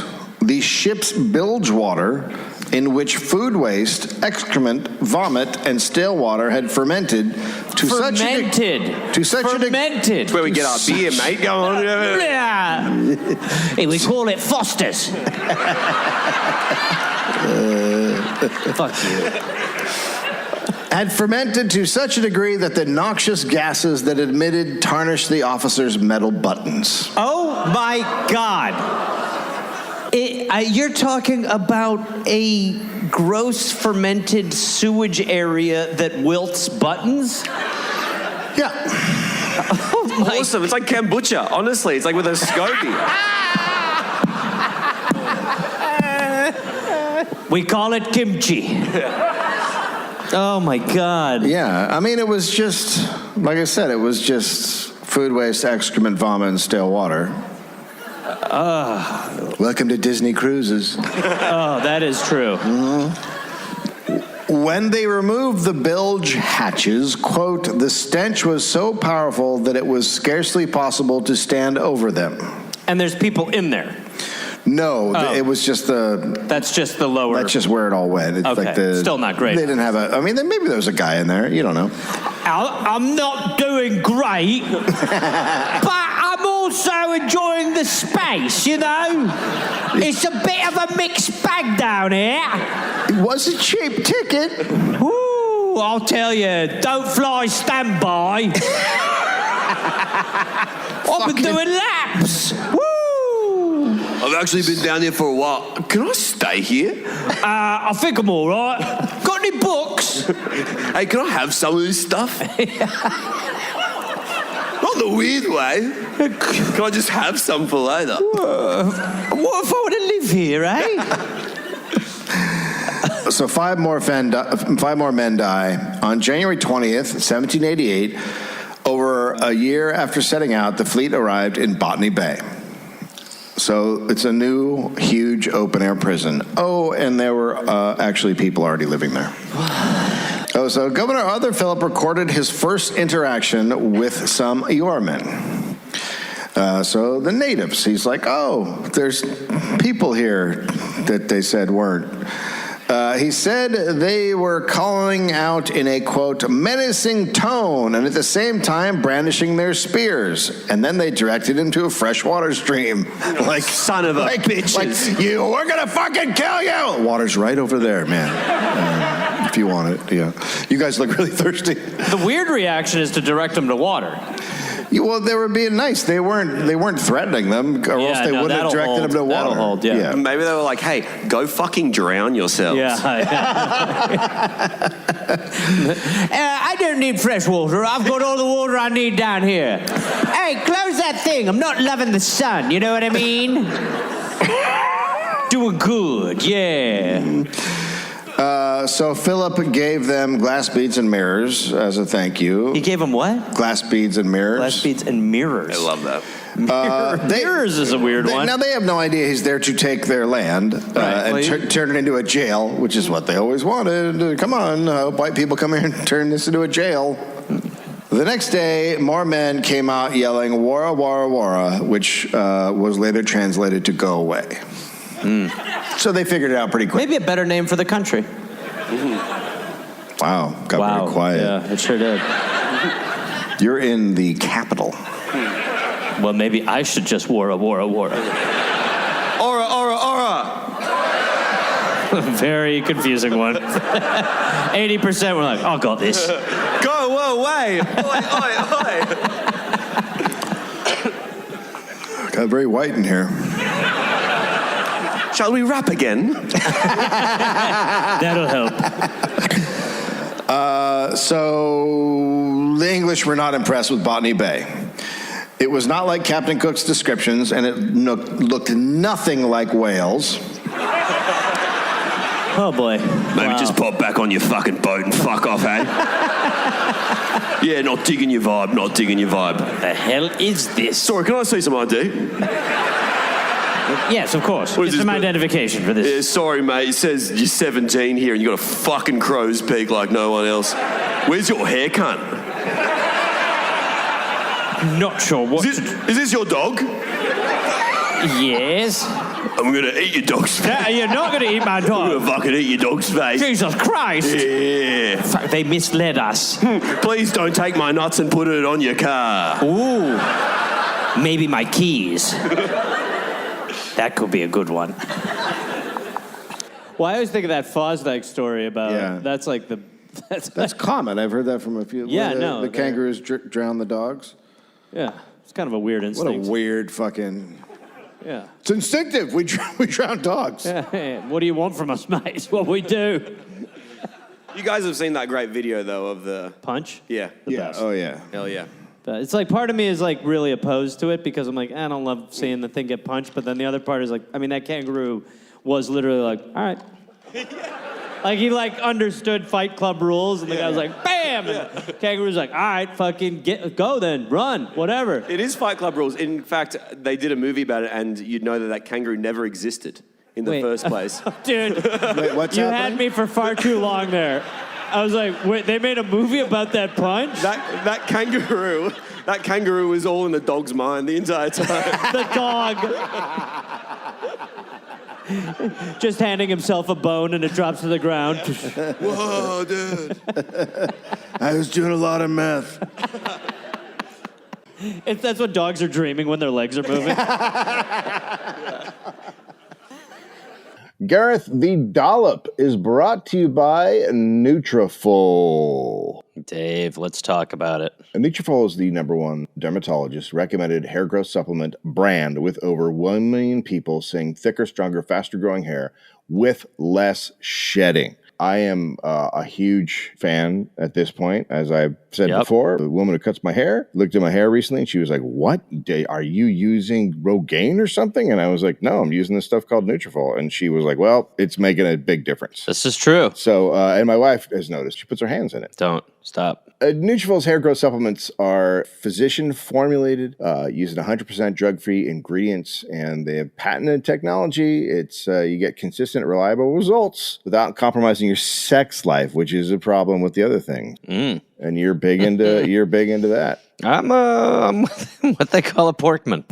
the ship's bilge water, in which food waste, excrement, vomit, and stale water had fermented to such a degree. That's where we get our beer, mate. Go on. Yeah. Hey, we call it Foster's. Fuck you. Had fermented to such a degree that the noxious gases that emitted tarnished the officers' metal buttons. Oh my God. You're talking about a gross fermented sewage area that wilts buttons? Yeah. Oh Awesome. It's like kombucha, honestly. It's like with a SCOBY. We call it kimchi. Oh my God. Yeah, I mean, it was just, like I said, it was just food waste, excrement, vomit, and stale water. Welcome to Disney Cruises. Oh, that is true. Mm-hmm. When they removed the bilge hatches, quote, the stench was so powerful that it was scarcely possible to stand over them. And there's people in there. No, it was just the... That's just the lower... That's just where it all went. It's okay, like the, still not great. They didn't have a... I mean, maybe there was a guy in there. You don't know. I'm not doing great, but I'm also enjoying the space, you know? It's a bit of a mixed bag down here. It was a cheap ticket. Woo, I'll tell you, don't fly standby. I've been doing laps. Woo! I've actually been down there for a while. Can I stay here? I think I'm all right. Got any books? Hey, can I have some of this stuff? Not the weird way. Can I just have some for later? What if I want to live here, eh? So 5 more men die. On January 20th, 1788, over a year after setting out, the fleet arrived in Botany Bay. So it's a new, huge open-air prison. Oh, and there were actually people already living there. So Governor Arthur Phillip recorded his first interaction with some Eormen. So the natives, he's like, oh, there's people here that they said weren't. He said they were calling out in a, quote, menacing tone and at the same time brandishing their spears. And then they directed him to a freshwater stream. Like, son of a bitches. Like, we're going to fucking kill you. Water's right over there, man. If you want it, yeah. You guys look really thirsty. The weird reaction is to direct them to water. Well, they were being nice. They weren't threatening them, or else they would have directed them to water. That'll hold, yeah. Maybe they were like, hey, go fucking drown yourselves. Yeah. I don't need fresh water. I've got all the water I need down here. Hey, close that thing. I'm not loving the sun. You know what I mean? Doing good, yeah. So Philip gave them glass beads and mirrors as a thank you. He gave them what? Glass beads and mirrors. Glass beads and mirrors. I love that. Mirrors is a weird one. Now, they have no idea he's there to take their land and turn it into a jail, which is what they always wanted. Come on, white people come here and turn this into a jail. The next day, more men came out yelling, "Wara, wara, wara," which was later translated to "go away." So they figured it out pretty quick. Maybe a better name for the country. Wow, got very quiet. Yeah, it sure did. You're in the capital. Well, maybe I should just wara, wara, wara. Aura, aura, aura. Very confusing one. 80% were like, I got this. Go away. Oi, oi, oi. Got very white in here. Shall we rap again? That'll help. So the English were not impressed with Botany Bay. It was not like Captain Cook's descriptions, and it looked nothing like Wales. Oh, boy. Maybe just pop back on your fucking boat and fuck off, hey? Yeah, not digging your vibe, not digging your vibe. What the hell is this? Sorry, can I see some ID? Yes, of course. Get some identification for this. Yeah, sorry, mate. It says you're 17 here and you got a fucking crow's peak like no one else. Where's your haircut? Not sure what. Is this your dog? Yes. I'm gonna eat your dog's face. No, you're not gonna eat my I'm dog. gonna fucking eat your dog's face. Jesus Christ. Yeah. Fuck, they misled us. Please don't take my nuts and put it on your car. Ooh. Maybe my keys. That could be a good one. Well, I always think of that Fosdyke story about that's like the that's common. I've heard that from a few. Yeah, the kangaroos drown the dogs. Yeah, it's kind of a weird instinct. What a weird fucking. Yeah, it's instinctive. We drown dogs. Yeah. What do you want from us, mate? It's what we do. You guys have seen that great video though of the punch? Yeah. Yeah. Oh yeah. Hell yeah. It's like part of me is like really opposed to it because I'm like, I don't love seeing the thing get punched. But then the other part is like, I mean, that kangaroo was literally like, all right. Like he like understood Fight Club rules, and the guy was like, bam! And the kangaroo's like, all right, fucking go then, run, whatever. It is Fight Club rules. In fact, they did a movie about it, and you'd know that kangaroo never existed in the first place. Dude, wait, what's you happening? had me for far too long there. I was like, wait, they made a movie about that punch? That kangaroo was all in the dog's mind the entire time. The dog. Just handing himself a bone and it drops to the ground. Whoa, dude. I was doing a lot of meth. That's what dogs are dreaming when their legs are moving. Gareth, the Dollop is brought to you by Neutrafol. Dave, let's talk about it. Neutrafol is the #1 dermatologist recommended hair growth supplement brand with over 1 million people saying thicker, stronger, faster growing hair with less shedding. I am a huge fan at this point, as I've said before. The woman who cuts my hair looked at my hair recently and she was like, "What? Are you using Rogaine or something?" And I was like, "No, I'm using this stuff called Neutrafol." And she was like, "Well, it's making a big difference." This is true. So, and my wife has noticed. She puts her hands in it. Don't stop. Nutrafol's hair growth supplements are physician formulated, using 100% drug-free ingredients, and they have patented technology. It's you get consistent, reliable results without compromising your sex life, which is a problem with the other things. And you're big into that. I'm what they call a porkman.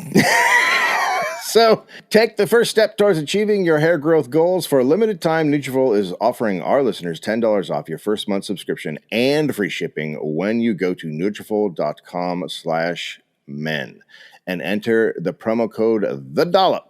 So take the first step towards achieving your hair growth goals. For a limited time, Neutrafol is offering our listeners $10 off your first month subscription and free shipping when you go to Neutrafol.com/men and enter the promo code The Dollop.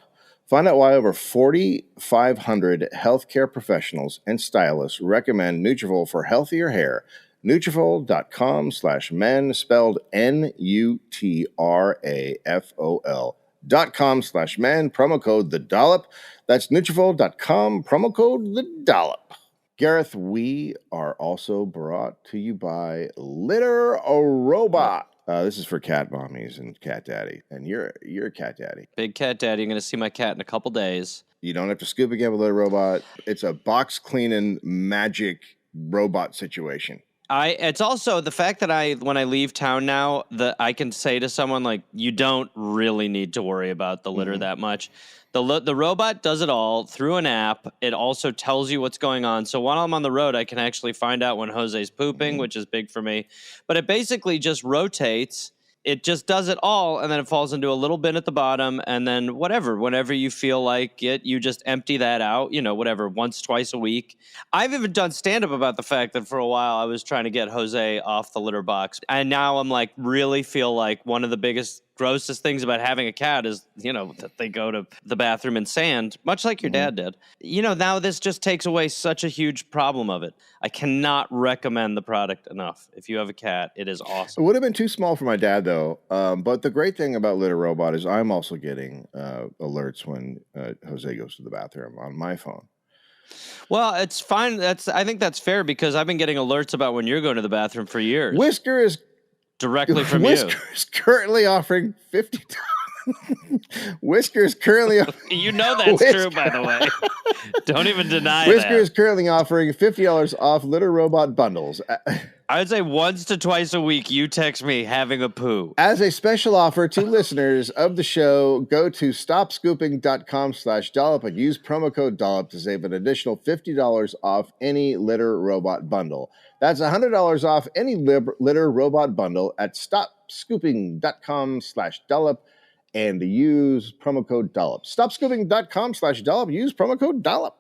Find out why over 4,500 healthcare professionals and stylists recommend Neutrafol for healthier hair. Neutrafol.com/men, spelled Nutrafol.com/men, promo code The Dollop. That's Neutrafol.com, promo code The Dollop. Gareth, we are also brought to you by Litter a Robot. This is for cat mommies and cat daddy. And you're a cat daddy. Big cat daddy. I'm going to see my cat in a couple days. You don't have to scoop again with Litter Robot. It's a box cleaning magic robot situation. It's also the fact that when I leave town now, that I can say to someone, like, you don't really need to worry about the litter that much. The robot does it all through an app. It also tells you what's going on. So while I'm on the road, I can actually find out when Jose's pooping, which is big for me. But it basically just rotates. It just does it all, and then it falls into a little bin at the bottom, and then whenever you feel like it, you just empty that out, once, twice a week. I've even done stand-up about the fact that for a while I was trying to get Jose off the litter box, and now I'm like, really feel like one of the biggest, grossest things about having a cat is, that they go to the bathroom in sand, much like your dad did. Now this just takes away such a huge problem of it. I cannot recommend the product enough. If you have a cat, it is awesome. It would have been too small for my dad, though. But the great thing about Litter Robot is I'm also getting alerts when Jose goes to the bathroom on my phone. Well, it's fine. I think that's fair because I've been getting alerts about when you're going to the bathroom for years. Whisker is directly from Whisker is currently offering $50. Whisker is currently that's true, by the way. Don't even deny Whisker that. is currently offering $50 off Litter Robot bundles. I would say once to twice a week you text me having a poo. As a special offer to listeners of the show, go to stopscooping.com/dollop and use promo code Dollop to save an additional $50 off any Litter Robot bundle. That's $100 off any Litter Robot bundle at stopscooping.com/dollop and use promo code Dollop. Stopscooping.com/dollop. Use promo code Dollop.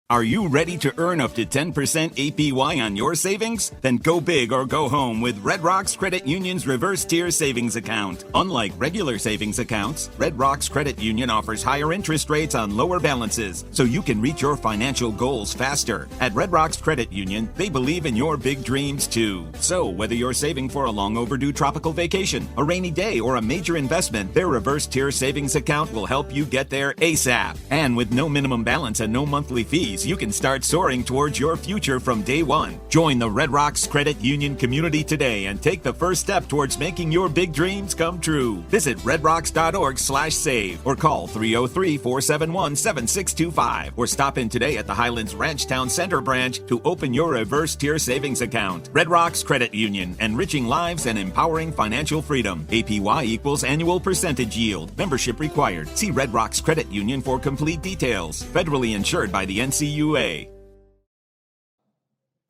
Are you ready to earn up to 10% APY on your savings? Then go big or go home with Red Rocks Credit Union's reverse tier savings account. Unlike regular savings accounts, Red Rocks Credit Union offers higher interest rates on lower balances, so you can reach your financial goals faster. At Red Rocks Credit Union, they believe in your big dreams too. So whether you're saving for a long overdue tropical vacation, a rainy day, or a major investment, their reverse tier savings account will help you get there ASAP. And with no minimum balance and no monthly fees, you can start soaring towards your future from day one. Join the Red Rocks Credit Union community today and take the first step towards making your big dreams come true. Visit redrocks.org/save or call 303-471-7625 or stop in today at the Highlands Ranch Town Center branch to open your reverse tier savings account. Red Rocks Credit Union, enriching lives and empowering financial freedom. APY equals annual percentage yield. Membership required. See Red Rocks Credit Union for complete details. Federally insured by the NCUA.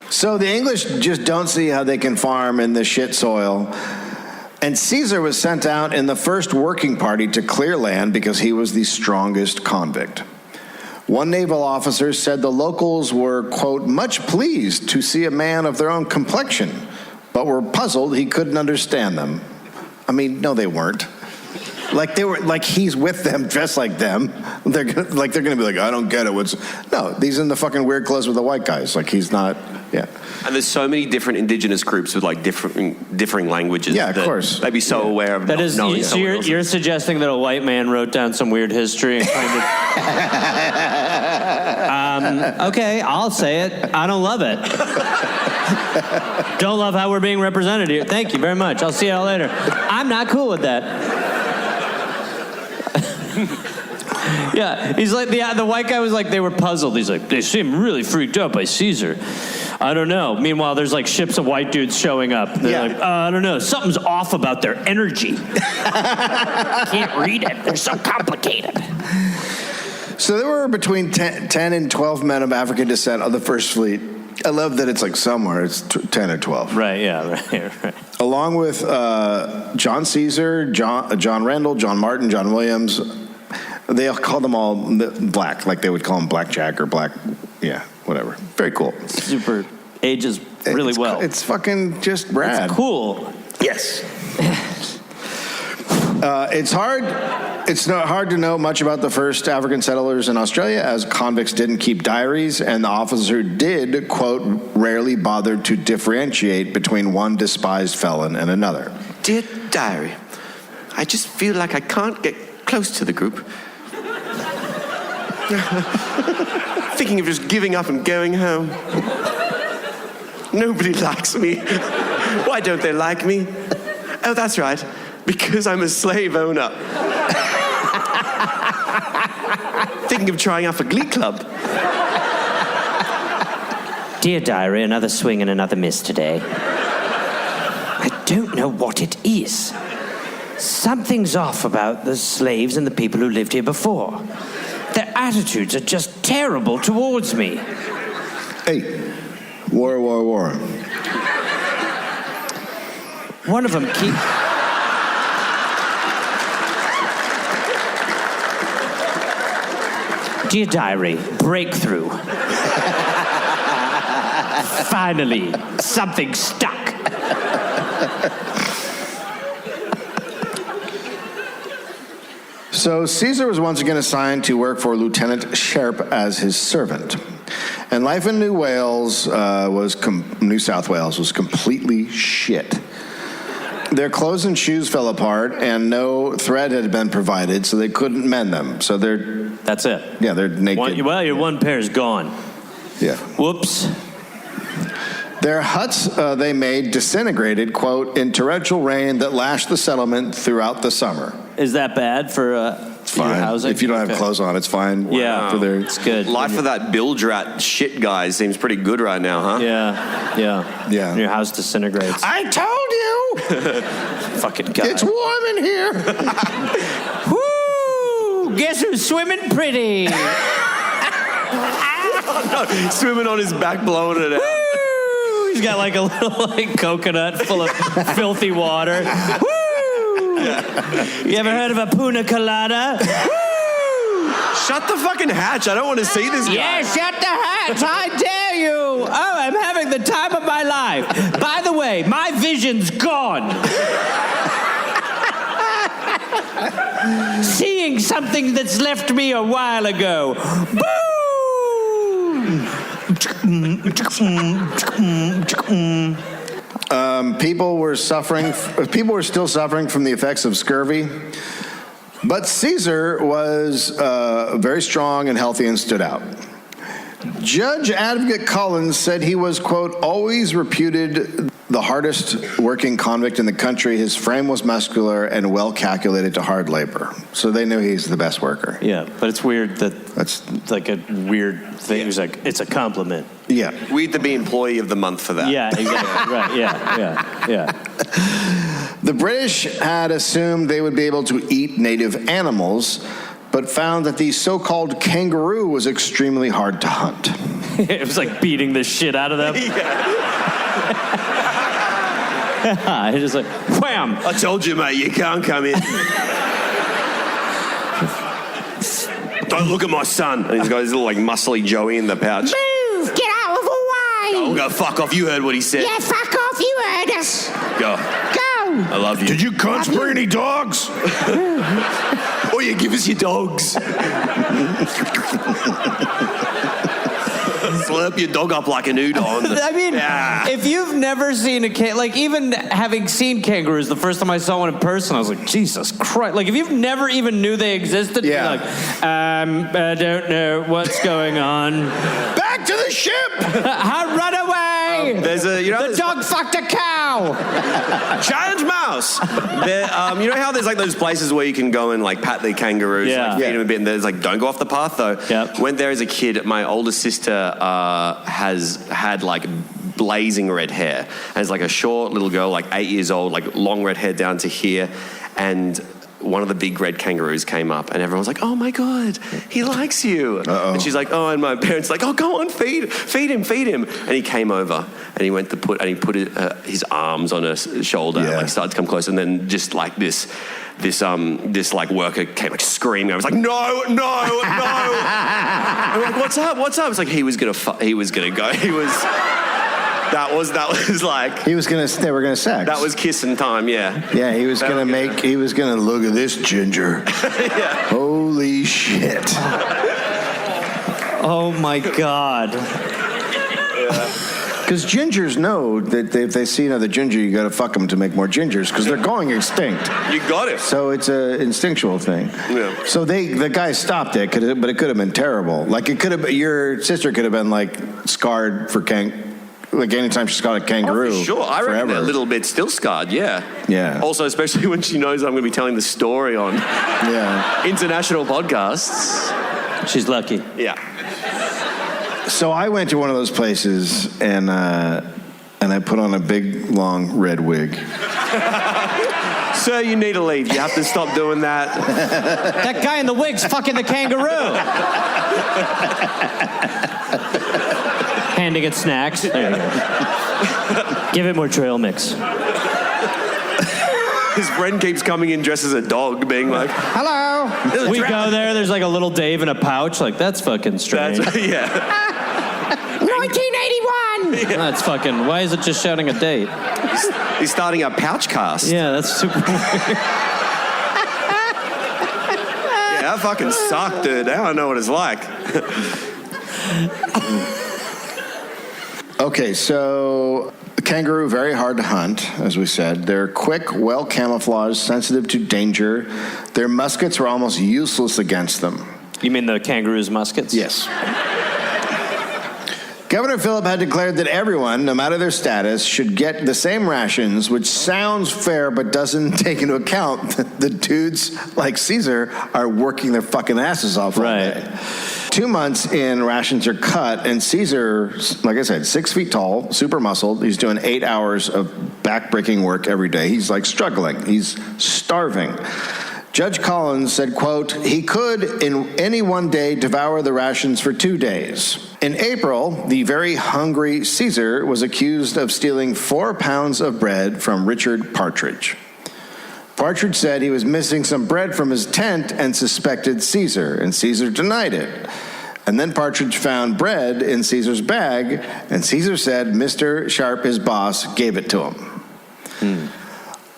So the English just don't see how they can farm in the shit soil. And Caesar was sent out in the first working party to clear land because he was the strongest convict. One naval officer said the locals were, quote, much pleased to see a man of their own complexion, but were puzzled he couldn't understand them. I mean, no, they weren't. Like he's with them, dressed like them. They're gonna be like, I don't get it. No, these in the fucking weird clothes with the white guys. Like he's not. Yeah. And there's so many different indigenous groups with like differing languages. Yeah, of course. They'd be so aware of that is, knowing. So you're suggesting that a white man wrote down some weird history and kind of. Okay, I'll say it. I don't love it. Don't love how we're being represented here. Thank you very much. I'll see y'all later. I'm not cool with that. Yeah, he's like, the white guy was like, they were puzzled. He's like, they seem really freaked out by Caesar. I don't know. Meanwhile, there's like ships of white dudes showing up. They're like, I don't know. Something's off about their energy. Can't read it. They're so complicated. So there were between 10 and 12 men of African descent on the First Fleet. I love that it's like somewhere it's 10 or 12. Right, yeah, right. Along with John Caesar, John Randall, John Martin, John Williams, They call them all black, like they would call them blackjack or black, whatever. Very cool. Super ages really well. It's fucking just rad. It's cool. Yes. It's not hard to know much about the first African settlers in Australia, as convicts didn't keep diaries, and the officer did, quote, rarely bothered to differentiate between one despised felon and another. Dear diary, I just feel like I can't get close to the group. Thinking of just giving up and going home. Nobody likes me. Why don't they like me? Oh, that's right. Because I'm a slave owner. Thinking of trying out for Glee Club. Dear diary, another swing and another miss today. I don't know what it is. Something's off about the slaves and the people who lived here before. Their attitudes are just terrible towards me. Hey, war. One of them Dear diary, breakthrough. Finally, something stuck. So Caesar was once again assigned to work for Lieutenant Sharp as his servant. And life in New South Wales was completely shit. Their clothes and shoes fell apart, and no thread had been provided, so they couldn't mend them. So That's it. Yeah, they're naked. Your one pair's gone. Yeah. Whoops. Their huts they made disintegrated, quote, in torrential rain that lashed the settlement throughout the summer. Is that bad for it's fine. Your housing? If you don't have clothes on, it's fine. Yeah, it's good. Life of that bilge rat shit guy seems pretty good right now, huh? Yeah. And your house disintegrates. I told you! Fucking guy. It's warm in here! Woo! Guess who's swimming pretty? Swimming on his back, blowing it out. Woo! He's got like a little coconut full of filthy water. Woo! You ever heard of a pina colada? Woo! Shut the fucking hatch. I don't want to see this guy. Yeah, shut the hatch. I dare you. Oh, I'm having the time of my life. By the way, my vision's gone. Seeing something that's left me a while ago. Boom! People were still suffering from the effects of scurvy, but Caesar was very strong and healthy and stood out. Judge Advocate Collins said he was, quote, always reputed the hardest working convict in the country. His frame was muscular and well calculated to hard labor. So they knew he's the best worker. Yeah, but it's weird that's like a weird thing. It's like, it's a compliment. Yeah. We'd to be employee of the month for that. Yeah, exactly. Right, yeah. The British had assumed they would be able to eat native animals, but found that the so-called kangaroo was extremely hard to hunt. It was like beating the shit out of them. It's just like, wham! I told you, mate, you can't come in. Don't look at my son. And he's got his little, like, muscly Joey in the pouch. Move! Get out of the way! Oh, go fuck off. You heard what he said. Yeah, fuck off. You heard us. Go. I love you. Did you cunts bring any dogs? Oh, yeah, give us your dogs. Slurp your dog up like an udon. I mean, if you've never seen even having seen kangaroos, the first time I saw one in person, I was like, Jesus Christ. Like, if you've never even knew they existed, you're like, I don't know what's going on. Back to the ship! Run away! The dog fucked a cow! Giant mouse! You know how there's like those places where you can go and like pat the kangaroos, like feed them a bit, and there's like, don't go off the path though. Yep. When there is a kid, my older sister has had like blazing red hair, and it's like a short little girl, like 8 years old, like long red hair down to here, and one of the big red kangaroos came up, and everyone was like, oh my God, he likes you. Uh-oh. And she's like, oh, and my parents like, oh, go on, feed him. And he came over, and he put his arms on her shoulder, and like started to come close, and then just like this this like worker came like screaming. I was like, no. I'm like, what's up? It's like he was gonna go. That was like they were gonna sex. That was kissing time, yeah. Yeah, he was gonna look at this ginger. Yeah. Holy shit. Oh my God. Because gingers know that if they see another ginger, you got to fuck them to make more gingers because they're going extinct. You got it. So it's an instinctual thing. Yeah. So the guy stopped it, but it could have been terrible. Like your sister could have been like scarred for like anytime she's got a kangaroo. Oh, for sure. I reckon forever. a little bit still scarred, yeah. Yeah. Also, especially when she knows I'm going to be telling the story on international podcasts. She's lucky. Yeah. So I went to one of those places and I put on a big, long red wig. Sir, you need to leave. You have to stop doing that. That guy in the wig's fucking the kangaroo. Handing it snacks. There you go. Give it more trail mix. His friend keeps coming in dressed as a dog, being like, Hello. We go there, there's like a little Dave in a pouch. Like, that's fucking strange. 1981. That's fucking, why is it just shouting a date? He's starting a pouch cast. Yeah, that's super weird. Yeah, that fucking sucked, dude. Now I know what it's like. Okay, so the kangaroo, very hard to hunt, as we said. They're quick, well camouflaged, sensitive to danger. Their muskets were almost useless against them. You mean the kangaroo's muskets? Yes. Governor Phillip had declared that everyone, no matter their status, should get the same rations, which sounds fair but doesn't take into account that the dudes like Caesar are working their fucking asses off all day. 2 months in, rations are cut, and Caesar, like I said, 6 feet tall, super muscled. He's doing 8 hours of back-breaking work every day. He's like struggling. He's starving. Judge Collins said, quote, he could in any one day devour the rations for 2 days. In April, the very hungry Caesar was accused of stealing 4 pounds of bread from Richard Partridge. Partridge said he was missing some bread from his tent and suspected Caesar, and Caesar denied it. And then Partridge found bread in Caesar's bag, and Caesar said Mr. Sharp, his boss, gave it to him.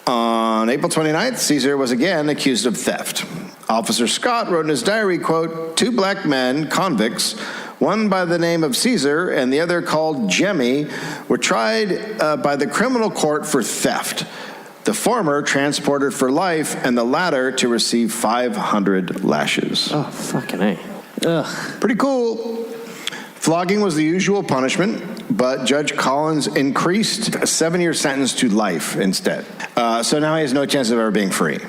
On April 29th, Caesar was again accused of theft. Officer Scott wrote in his diary, quote, 2 black men, convicts, one by the name of Caesar and the other called Jemmy, were tried by the criminal court for theft. The former transported for life and the latter to receive 500 lashes. Oh, fucking A. Ugh. Pretty cool. Flogging was the usual punishment, but Judge Collins increased a 7-year sentence to life instead. So now he has no chance of ever being free.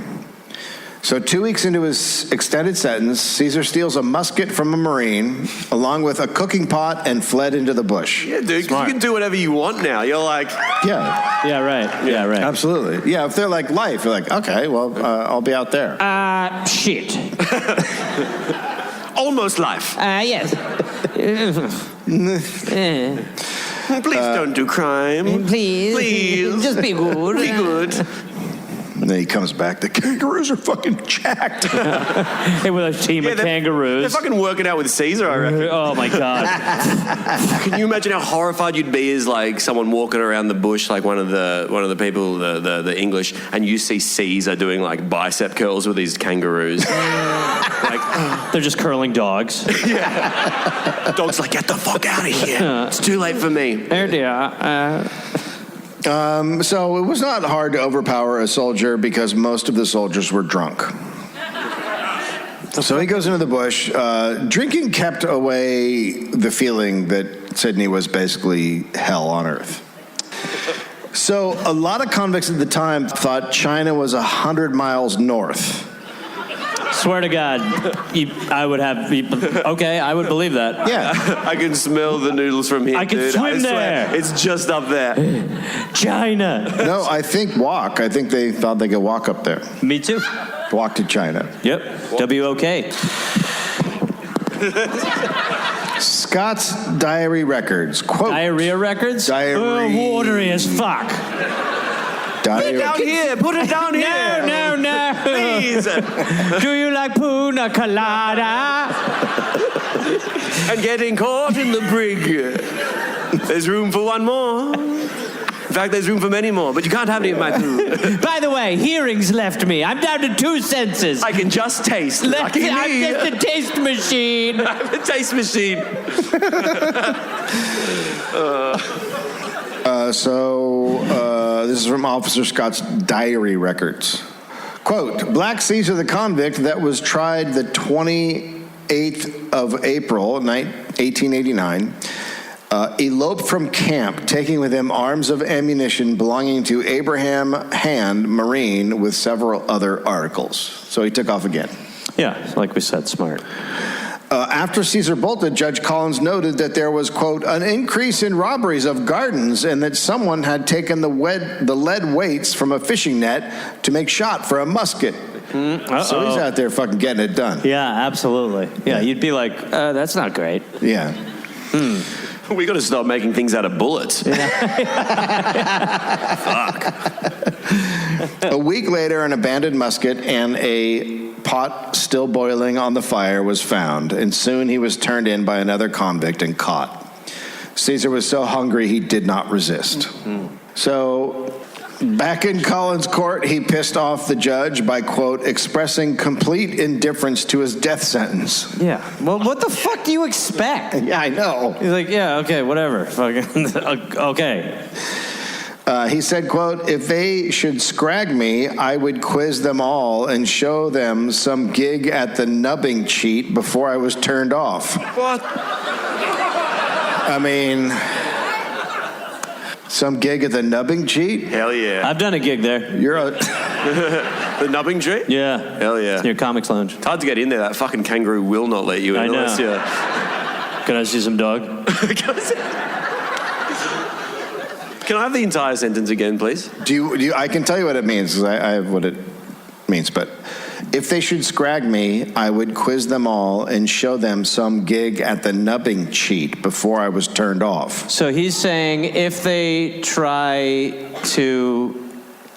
So 2 weeks into his extended sentence, Caesar steals a musket from a Marine, along with a cooking pot, and fled into the bush. Yeah, dude, you can do whatever you want now. You're like... Yeah, right. Absolutely. Yeah, if they're like life, you're like, okay, well, I'll be out there. Shit. Almost life. Yes. Please don't do crime. Please. Just be good. Be good. And then he comes back. The kangaroos are fucking jacked. Hey, with a team of kangaroos. They're fucking working out with Caesar, I reckon. Oh, my God. Can you imagine how horrified you'd be as like someone walking around the bush, like one of the people, the English, and you see Caesar doing like bicep curls with these kangaroos. They're just curling dogs. Yeah. Dog's like, get the fuck out of here. It's too late for me. There they are. So it was not hard to overpower a soldier because most of the soldiers were drunk. So he goes into the bush. Drinking kept away the feeling that Sydney was basically hell on earth. So a lot of convicts at the time thought China was 100 miles north. Swear to God, I would have... Okay, I would believe that. Yeah. I can smell the noodles from here, I can dude. swim I swear. there. It's just up there. China. No, I think walk. I think they thought they could walk up there. Me too. Walk to China. Yep. W-O-K. Scott's diary records. Quote. Diarrhea records? Diary. Oh, watery as fuck. Put it down here. Put it down here. No. please. Do you like pina colada? And getting caught in the brig. There's room for one more. In fact, there's room for many more, but you can't have any of my food. By the way, hearing's left me. I'm down to 2 senses. I can just taste. Lucky me. I'm just a taste machine. I'm a taste machine. This is from Officer Scott's diary records. Quote, Black Caesar the convict that was tried the 28th of April, 1889, eloped from camp, taking with him arms of ammunition belonging to Abraham Hand, Marine, with several other articles. So he took off again. Yeah, like we said, smart. After Caesar bolted, Judge Collins noted that there was, quote, an increase in robberies of gardens and that someone had taken the lead weights from a fishing net to make shot for a musket. So he's out there fucking getting it done. Yeah, absolutely. Yeah, you'd be like, that's not great. Yeah. We got to stop making things out of bullets. Fuck. A week later, an abandoned musket and a pot still boiling on the fire was found, and soon he was turned in by another convict and caught. Caesar was so hungry he did not resist. So, back in Collins Court, he pissed off the judge by, quote, expressing complete indifference to his death sentence. Yeah. Well, what the fuck do you expect? Yeah, I know. He's like, yeah, okay, whatever. Fucking, okay. He said, quote, if they should scrag me, I would quiz them all and show them some gig at the nubbing cheat before I was turned off. What? I mean, some gig at the nubbing cheat? Hell yeah. I've done a gig there. You're a... The nubbing cheat? Yeah. Hell yeah. It's near Comics Lounge. It's hard to get in there. That fucking kangaroo will not let you in. I know. Unless you're... Can I see some dog? Can I have the entire sentence again, please? Do you? I can tell you what it means, because I have what it means. But if they should scrag me, I would quiz them all and show them some gig at the nubbing cheat before I was turned off. So he's saying if they try to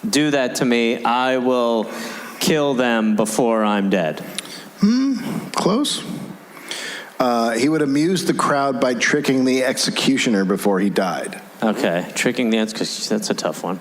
do that to me, I will kill them before I'm dead. Close. He would amuse the crowd by tricking the executioner before he died. Okay, tricking the answer, because that's a tough one.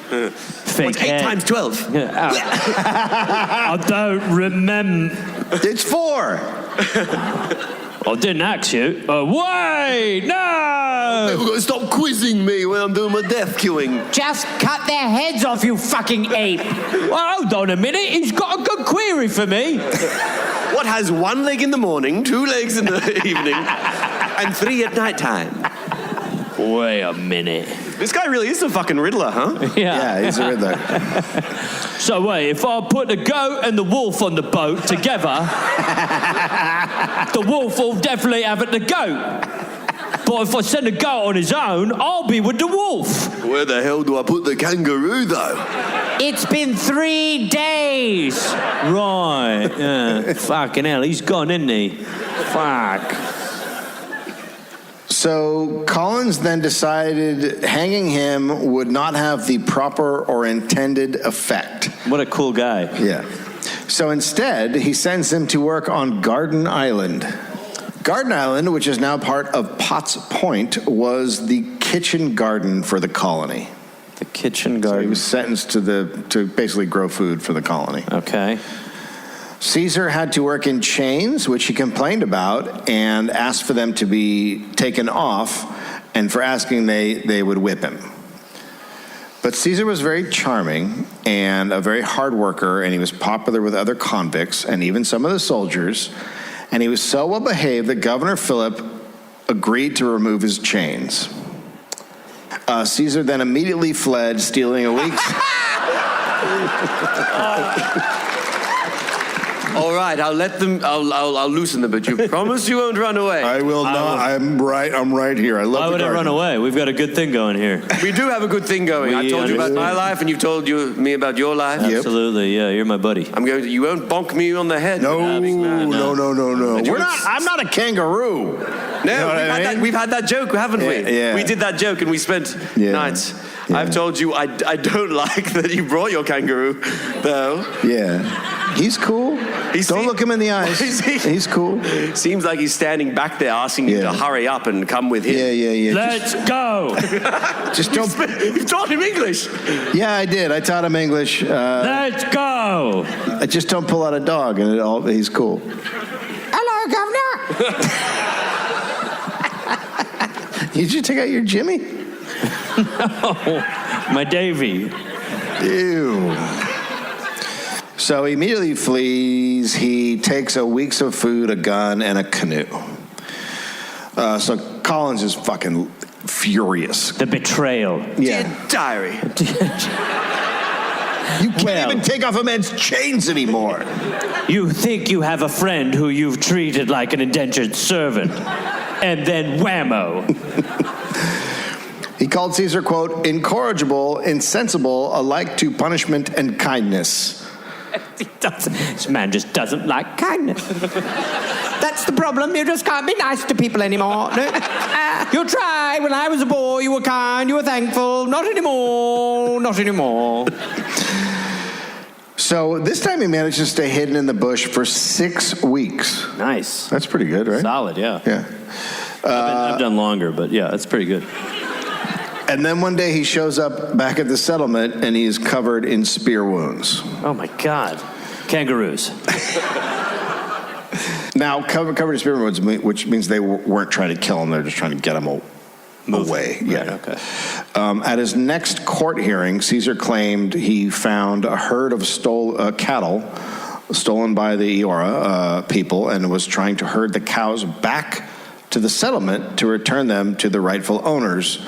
Fake What's 8 times 12? Yeah. I don't remember. It's 4. I didn't ask you. Wait, no! We've got to stop quizzing me when I'm doing my death queuing. Just cut their heads off, you fucking ape. Well, hold on a minute. He's got a good query for me. What has 1 leg in the morning, 2 legs in the evening, and 3 at night time? Wait a minute. This guy really is a fucking Riddler, huh? Yeah, he's a Riddler. So wait, if I put the goat and the wolf on the boat together, the wolf will definitely have it the goat. But if I send the goat on his own, I'll be with the wolf. Where the hell do I put the kangaroo, though? It's been 3 days. Right. Yeah. Fucking hell, he's gone, isn't he? Fuck. So Collins then decided hanging him would not have the proper or intended effect. What a cool guy. Yeah. So instead, he sends him to work on Garden Island. Garden Island, which is now part of Potts Point, was the kitchen garden for the colony. The kitchen So garden. he was sentenced to basically grow food for the colony. Okay. Caesar had to work in chains, which he complained about, and asked for them to be taken off, and for asking, they would whip him. But Caesar was very charming and a very hard worker, and he was popular with other convicts and even some of the soldiers, and he was so well behaved that Governor Philip agreed to remove his chains. Caesar then immediately fled, stealing a week's... All right, I'll let them. I'll loosen them, but you promise you won't run away. I will not. I'm right here. I love Why would I run away? We've got a good thing going here. We do have a good thing going. I told you about my life, and you've told me about your life. Yep. Absolutely, yeah. You're my buddy. You won't bonk me on the head. No. We're not. I'm not a kangaroo. No, we've had that joke, haven't we? Yeah. We did that joke, and we spent nights. Yeah. I've told you I don't like that you brought your kangaroo, though. Yeah. He's cool. Don't look him in the eyes. He's cool. Seems like he's standing back there asking you to hurry up and come with him. Yeah. Let's go. Just don't. You've taught him English. Yeah, I did. I taught him English. Let's go. I just don't pull out a dog, and he's cool. Hello, Governor. Did you take out your Jimmy? No, my Davy. Ew. So he immediately flees. He takes a week's of food, a gun, and a canoe. So Collins is fucking furious. The betrayal. Yeah. Dear diary. You can't even take off a man's chains anymore. You think you have a friend who you've treated like an indentured servant, and then whammo. He called Caesar, quote, incorrigible, insensible, alike to punishment and kindness. This man just doesn't like kindness. That's the problem. You just can't be nice to people anymore. No? You tried. When I was a boy, you were kind, you were thankful. Not anymore. Not anymore. So this time he managed to stay hidden in the bush for 6 weeks. Nice. That's pretty good, right? Solid, yeah. Yeah. I've done longer, but yeah, that's pretty good. And then one day he shows up back at the settlement and he is covered in spear wounds. Oh my God. Kangaroos. Now, covered in spear wounds, which means they weren't trying to kill him, they're just trying to get him away. Right, Yeah. okay. At his next court hearing, Caesar claimed he found a herd of cattle stolen by the Eora people and was trying to herd the cows back to the settlement to return them to the rightful owners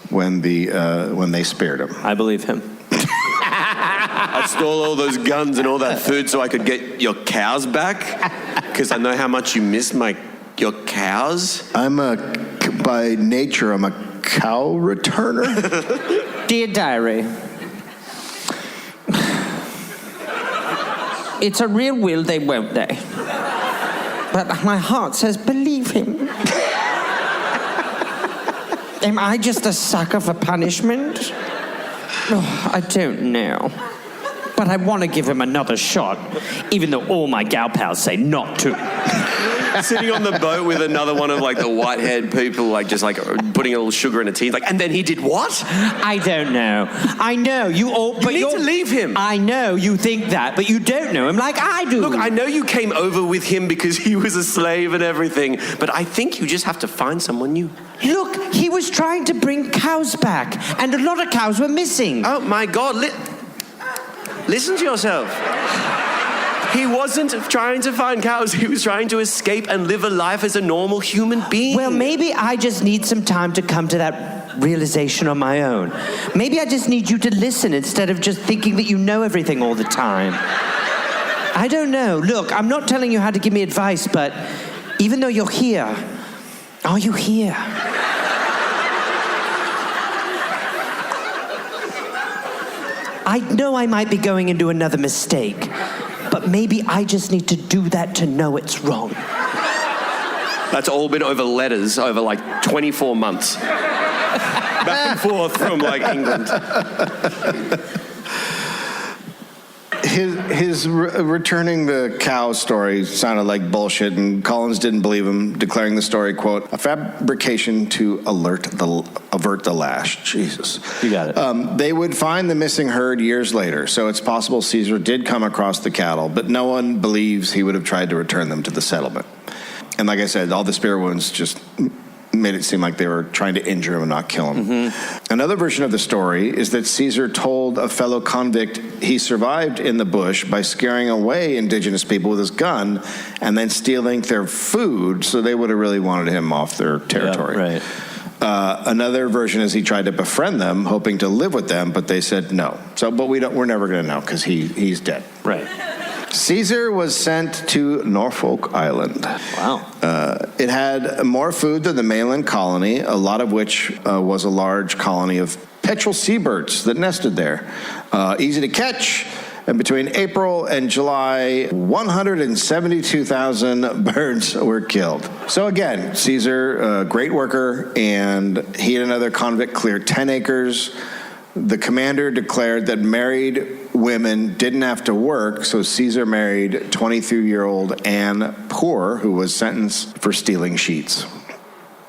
when they spared him. I believe him. I stole all those guns and all that food so I could get your cows back because I know how much you miss your cows. By nature, I'm a cow returner. Dear diary. It's a real will they, won't they? But my heart says believe him. Am I just a sucker for punishment? Oh, I don't know. But I want to give him another shot, even though all my gal pals say not to. Sitting on the boat with another one of the white-haired people, just putting a little sugar in a tea. And then he did what? I don't know. I know you all, but you need to leave him. I know you think that, but you don't know him like I do. Look, I know you came over with him because he was a slave and everything, but I think you just have to find someone new. Look, he was trying to bring cows back, and a lot of cows were missing. Oh my God! Listen to yourself. He wasn't trying to find cows. He was trying to escape and live a life as a normal human being. Well, maybe I just need some time to come to that realization on my own. Maybe I just need you to listen instead of just thinking that you know everything all the time. I don't know. Look, I'm not telling you how to give me advice, but even though you're here, are you here? I know I might be going into another mistake, but maybe I just need to do that to know it's wrong. That's all been over letters over 24 months. Back and forth from England. His returning the cow story sounded like bullshit, and Collins didn't believe him, declaring the story, quote, a fabrication to avert the lash. Jesus. You got it. They would find the missing herd years later, so it's possible Caesar did come across the cattle, but no one believes he would have tried to return them to the settlement. And like I said, all the spear wounds just made it seem like they were trying to injure him and not kill him. Mm-hmm. Another version of the story is that Caesar told a fellow convict he survived in the bush by scaring away indigenous people with his gun and then stealing their food, so they would have really wanted him off their territory. Yeah, right. Another version is he tried to befriend them, hoping to live with them, but they said no. But we're never going to know because he's dead. Right. Caesar was sent to Norfolk Island. Wow. It had more food than the Melon colony, a lot of which was a large colony of petrel seabirds that nested there. Easy to catch, and between April and July, 172,000 birds were killed. So again, Caesar, a great worker, and he and another convict cleared 10 acres the commander declared that married women didn't have to work, so Caesar married 23-year-old Anne Poor, who was sentenced for stealing sheets.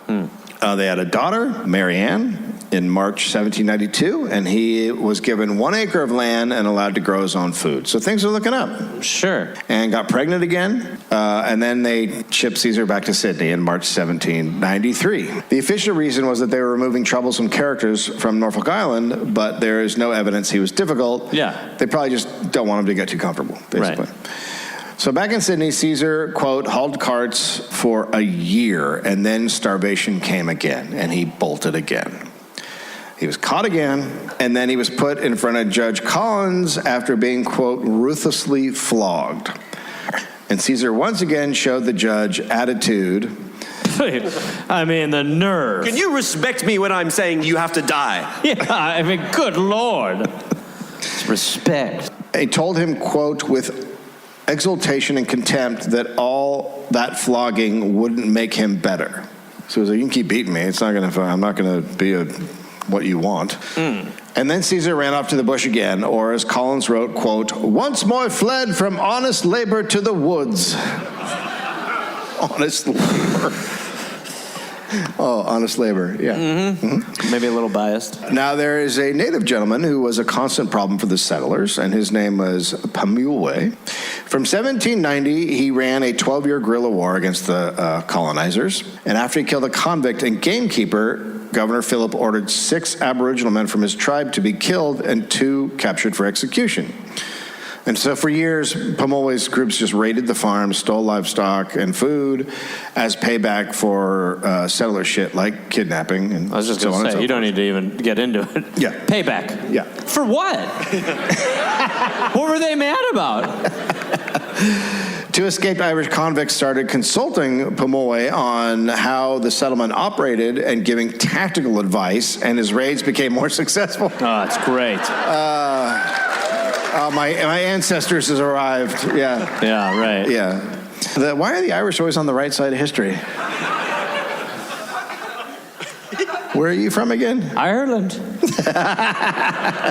They had a daughter, Mary Ann, in March 1792, and he was given 1 acre of land and allowed to grow his own food. So things are looking up. Sure. And got pregnant again, and then they shipped Caesar back to Sydney in March 1793. The official reason was that they were removing troublesome characters from Norfolk Island, but there is no evidence he was difficult. Yeah. They probably just don't want him to get too comfortable, basically. Right. So back in Sydney, Caesar, quote, hauled carts for a year, and then starvation came again, and he bolted again. He was caught again, and then he was put in front of Judge Collins after being, quote, ruthlessly flogged. And Caesar once again showed the judge attitude. I mean, the nerve. Can you respect me when I'm saying you have to die? Yeah, I mean, good Lord. Respect. He told him, quote, with exultation and contempt that all that flogging wouldn't make him better. So he was like, you can keep beating me. I'm not going to be what you want. And then Caesar ran off to the bush again, or as Collins wrote, quote, once more fled from honest labor to the woods. Honest labor. Oh, honest labor, yeah. Mm-hmm. Maybe a little biased. Now, there is a native gentleman who was a constant problem for the settlers, and his name was Pemulwuy. From 1790, he ran a 12-year guerrilla war against the colonizers, and after he killed a convict and gamekeeper, Governor Philip ordered 6 Aboriginal men from his tribe to be killed and 2 captured for execution. And so for years, Pemulwuy's groups just raided the farm, stole livestock and food as payback for settler shit like kidnapping. And I was just going to say, you don't need to even get into it. Yeah. Payback. Yeah. For what? What were they mad about? 2 escaped Irish convicts started consulting Pemulwuy on how the settlement operated and giving tactical advice, and his raids became more successful. Oh, that's great. My ancestors has arrived. Yeah. Yeah, right. Yeah. Why are the Irish always on the right side of history? Where are you from again? Ireland.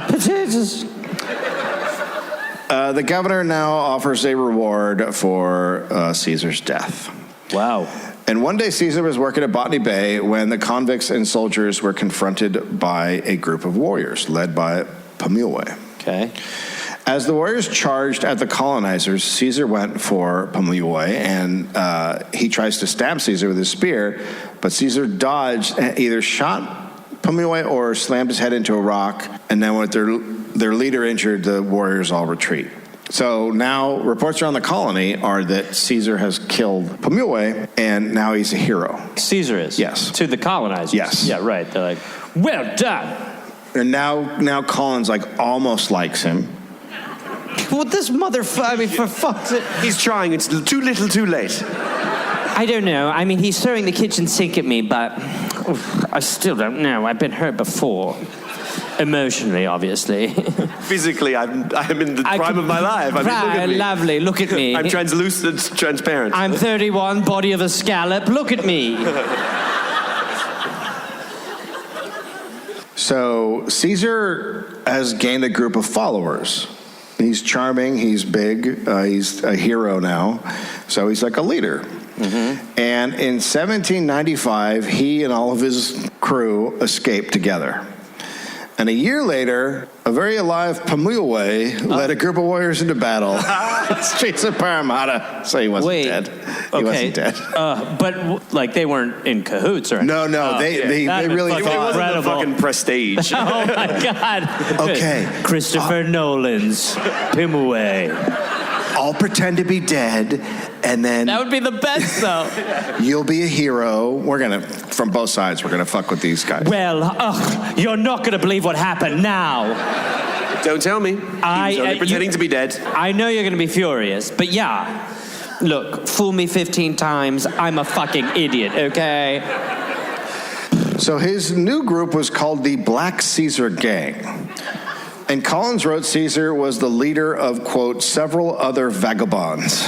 Potatoes. The governor now offers a reward for Caesar's death. Wow. And one day Caesar was working at Botany Bay when the convicts and soldiers were confronted by a group of warriors led by Pemulwuy. Okay. As the warriors charged at the colonizers, Caesar went for Pemulwuy, and he tries to stab Caesar with his spear, but Caesar dodged and either shot Pemulwuy or slammed his head into a rock, and then with their leader injured, the warriors all retreat. So now reports around the colony are that Caesar has killed Pemulwuy, and now he's a hero. Caesar is? Yes. To the colonizers? Yes. Yeah, right. They're like, well done. And now Collins almost likes him. Well, this motherfucker, I mean, for fuck's sake. He's trying. It's too little, too late. I don't know. I mean, he's throwing the kitchen sink at me, but I still don't know. I've been hurt before. Emotionally, obviously. Physically, I'm in the prime of my life. I mean, look at me. Lovely, look at me. I'm translucent, transparent. I'm 31, body of a scallop. Look at me. So Caesar has gained a group of followers. He's charming, he's big, he's a hero now, so he's like a leader. Mm-hmm. And in 1795, he and all of his crew escaped together. And a year later, a very alive Pemulwuy led a group of warriors into battle in the streets of Parramatta. So he wasn't dead. He wasn't dead. But, like, they weren't in cahoots or anything. No, they really It wasn't the fucking Prestige. Oh, my God. Okay. Christopher Nolan's Pemulwuy. I'll pretend to be dead, and then That would be the best, though. you'll be a hero. From both sides, we're gonna fuck with these guys. Well, you're not going to believe what happened now. Don't tell me. He was only pretending to be dead. I know you're going to be furious, but yeah. Look, fool me 15 times, I'm a fucking idiot, okay? So his new group was called the Black Caesar Gang. And Collins wrote Caesar was the leader of, quote, several other vagabonds.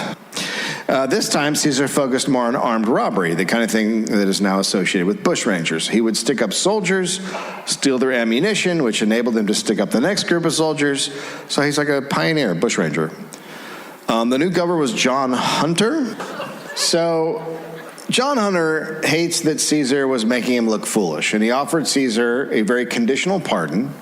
This time, Caesar focused more on armed robbery, the kind of thing that is now associated with bushrangers. He would stick up soldiers, steal their ammunition, which enabled him to stick up the next group of soldiers. So he's like a pioneer, bushranger. The new governor was John Hunter. So John Hunter hates that Caesar was making him look foolish, and he offered Caesar a very conditional pardon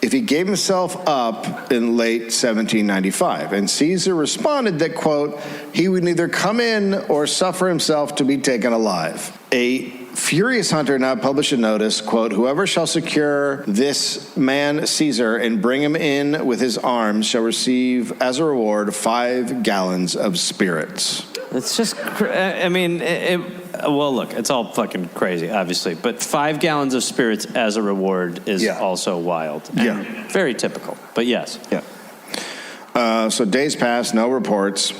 if he gave himself up in late 1795. And Caesar responded that, quote, he would neither come in or suffer himself to be taken alive. A furious Hunter now published a notice, quote, whoever shall secure this man Caesar and bring him in with his arms shall receive as a reward 5 gallons of spirits. It's just, well, look, it's all fucking crazy, obviously. But 5 gallons of spirits as a reward is also wild. And very typical, but yes. Yeah. So days passed, no reports.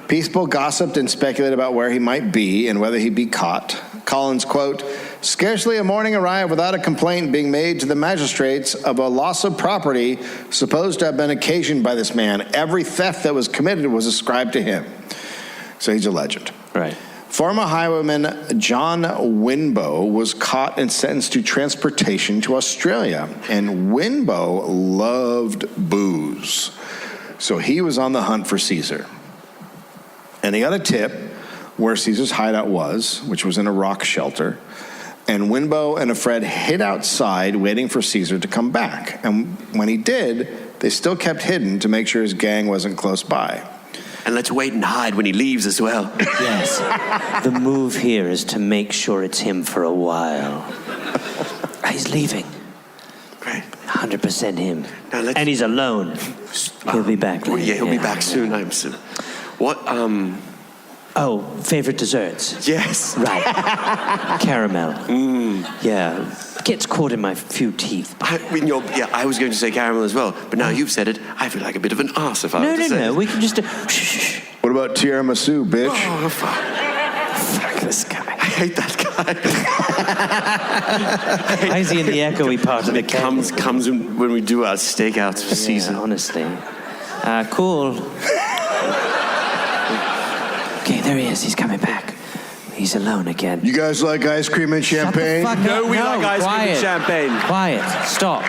People gossiped and speculated about where he might be and whether he'd be caught. Collins, quote, scarcely a morning arrived without a complaint being made to the magistrates of a loss of property supposed to have been occasioned by this man. Every theft that was committed was ascribed to him. So he's a legend. Right. Former highwayman John Winbow was caught and sentenced to transportation to Australia. And Winbow loved booze. So he was on the hunt for Caesar. And he got a tip where Caesar's hideout was, which was in a rock shelter. And Winbow and a friend hid outside waiting for Caesar to come back. And when he did, they still kept hidden to make sure his gang wasn't close by. And let's wait and hide when he leaves as well. Yes. The move here is to make sure it's him for a while. He's leaving. Great. 100% him. Now and he's alone. He'll be back later. Yeah, he'll be back soon, I'm soon. What, Oh, favorite desserts? Yes. Right. Caramel. Yeah. Gets caught in my few teeth. I was going to say caramel as well, but now you've said it, I feel like a bit of an arse if I were to say it. No, we can just shh. What about tiramisu, bitch? Oh, fuck this guy. I hate that guy. Why is he in the echoey part of the comes when we do our stakeouts for season. Honestly. Cool. Okay, there he is. He's coming back. He's alone again. You guys like ice cream and champagne? Shut the fuck up. We like ice cream and champagne. Quiet. Stop.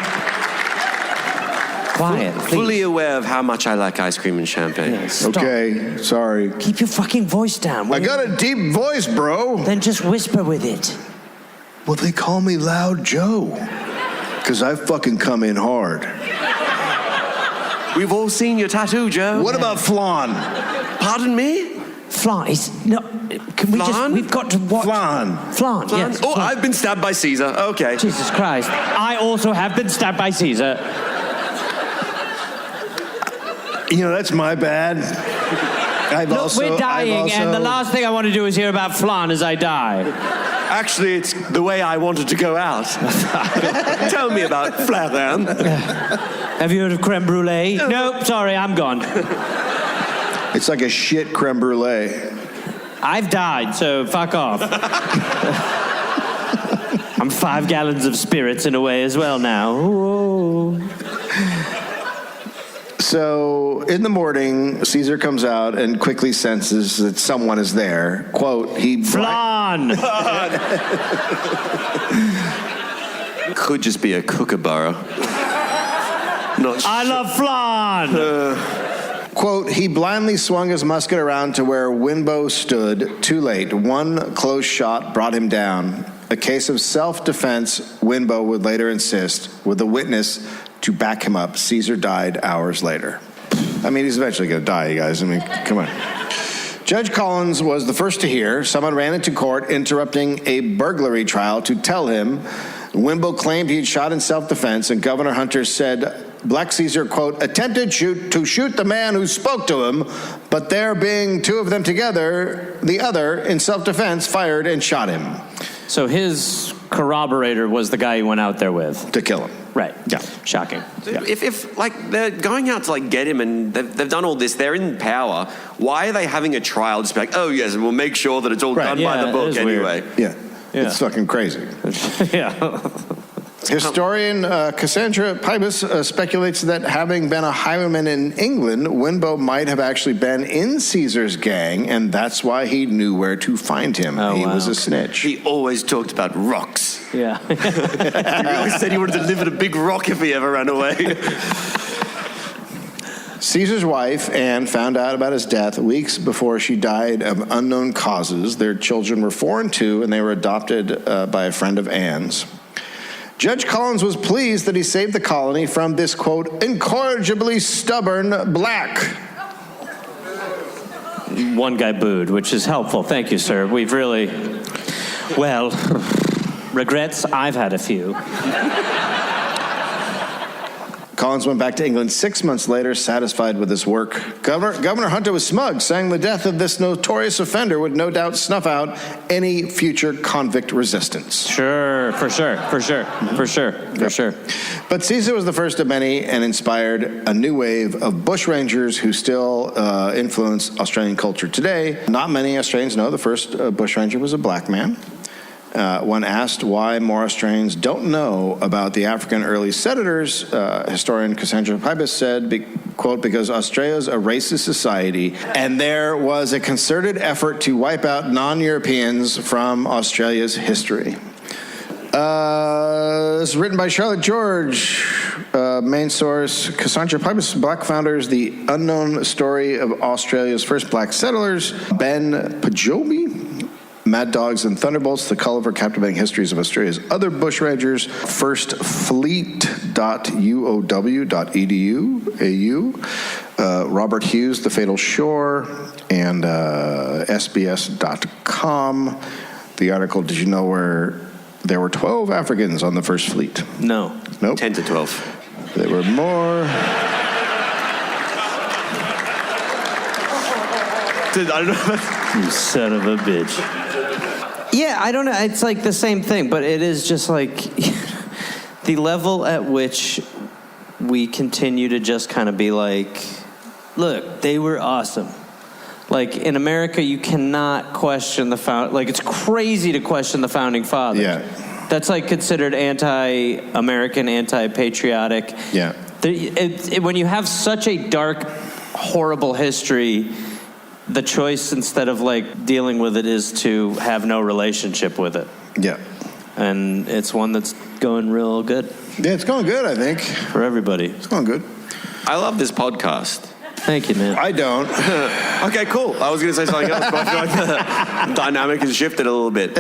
Quiet, please. Fully aware of how much I like ice cream and champagne. Yeah, stop. Okay, sorry. Keep your fucking voice down. I got a deep voice, bro. Then just whisper with it. Well, they call me Loud Joe. Because I fucking come in hard. We've all seen your tattoo, Joe. What about flan? Pardon me? Flan. No. Can we Flan? we've got to watch. Flan, yes. Oh, flan. I've been stabbed by Caesar. Okay. Jesus Christ. I also have been stabbed by Caesar. You know, that's my bad. We're dying, and the last thing I want to do is hear about flan as I die. Actually, it's the way I wanted to go out. Tell me about flan. Have you heard of creme brulee? Nope, sorry, I'm gone. It's like a shit creme brulee. I've died, so fuck off. I'm 5 gallons of spirits in a way as well now. Whoa. So, in the morning, Caesar comes out and quickly senses that someone is there. Quote, Flan! Could just be a kookaburra. I love flan! Quote, he blindly swung his musket around to where Winbow stood. Too late. One close shot brought him down. A case of self-defense, Winbow would later insist, with a witness to back him up. Caesar died hours later. I mean, he's eventually going to die, you guys. I mean, come on. Judge Collins was the first to hear. Someone ran into court interrupting a burglary trial to tell him. Winbow claimed he had shot in self-defense, and Governor Hunter said Black Caesar, quote, attempted to shoot the man who spoke to him, but there being 2 of them together, the other, in self-defense, fired and shot him. So his corroborator was the guy he went out there with. To kill him. Right. Yeah. Shocking. Yeah. If like they're going out to like get him and they've done all this, they're in power. Why are they having a trial? Just be like, oh yes, we'll make sure that it's all done by the book anyway. Yeah. It's fucking crazy. Yeah. Historian Cassandra Pybus speculates that having been a highwayman in England, Winbo might have actually been in Caesar's gang, and that's why he knew where to find him. He was a snitch. He always talked about rocks. Yeah. He always said he wanted to live in a big rock if he ever ran away. Caesar's wife, Anne, found out about his death weeks before she died of unknown causes. Their children were 4 and 2, and they were adopted by a friend of Anne's. Judge Collins was pleased that he saved the colony from this, quote, incorrigibly stubborn black. One guy booed, which is helpful. Thank you, sir. We've really, well, regrets, I've had a few. Collins went back to England 6 months later, satisfied with his work. Governor Hunter was smug, saying the death of this notorious offender would no doubt snuff out any future convict resistance. Sure, for sure. But Caesar was the first of many and inspired a new wave of bushrangers who still influence Australian culture today. Not many Australians know the first bushranger was a black man. When asked why more Australians don't know about the African early settlers, historian Cassandra Pybus said, quote, because Australia's a racist society, and there was a concerted effort to wipe out non-Europeans from Australia's history. It's written by Charlotte George. Main source, Cassandra Pybus, Black Founders, The Unknown Story of Australia's First Black Settlers, Ben Pemulwuy, Mad Dogs and Thunderbolts, the colorful, captivating histories of Australia's other bushrangers, firstfleet.uow.edu, Robert Hughes, The Fatal Shore, and SBS.com. The article, did you know where there were 12 Africans on the first fleet? No. Nope. 10 to 12. There were more. I don't know. You son of a bitch. Yeah, I don't know. It's like the same thing, but it is just like the level at which we continue to just kind of be like, look, they were awesome. Like in America, you cannot question the like it's crazy to question the founding fathers. Yeah. That's like considered anti-American, anti-patriotic. Yeah. When you have such a dark, horrible history, the choice instead of like dealing with it is to have no relationship with it. Yeah. And it's one that's going real good. Yeah, it's going good, I think. For everybody. It's going good. I love this podcast. Thank you, man. I don't. Okay, cool. I was going to say something else, but I feel like the dynamic has shifted a little bit.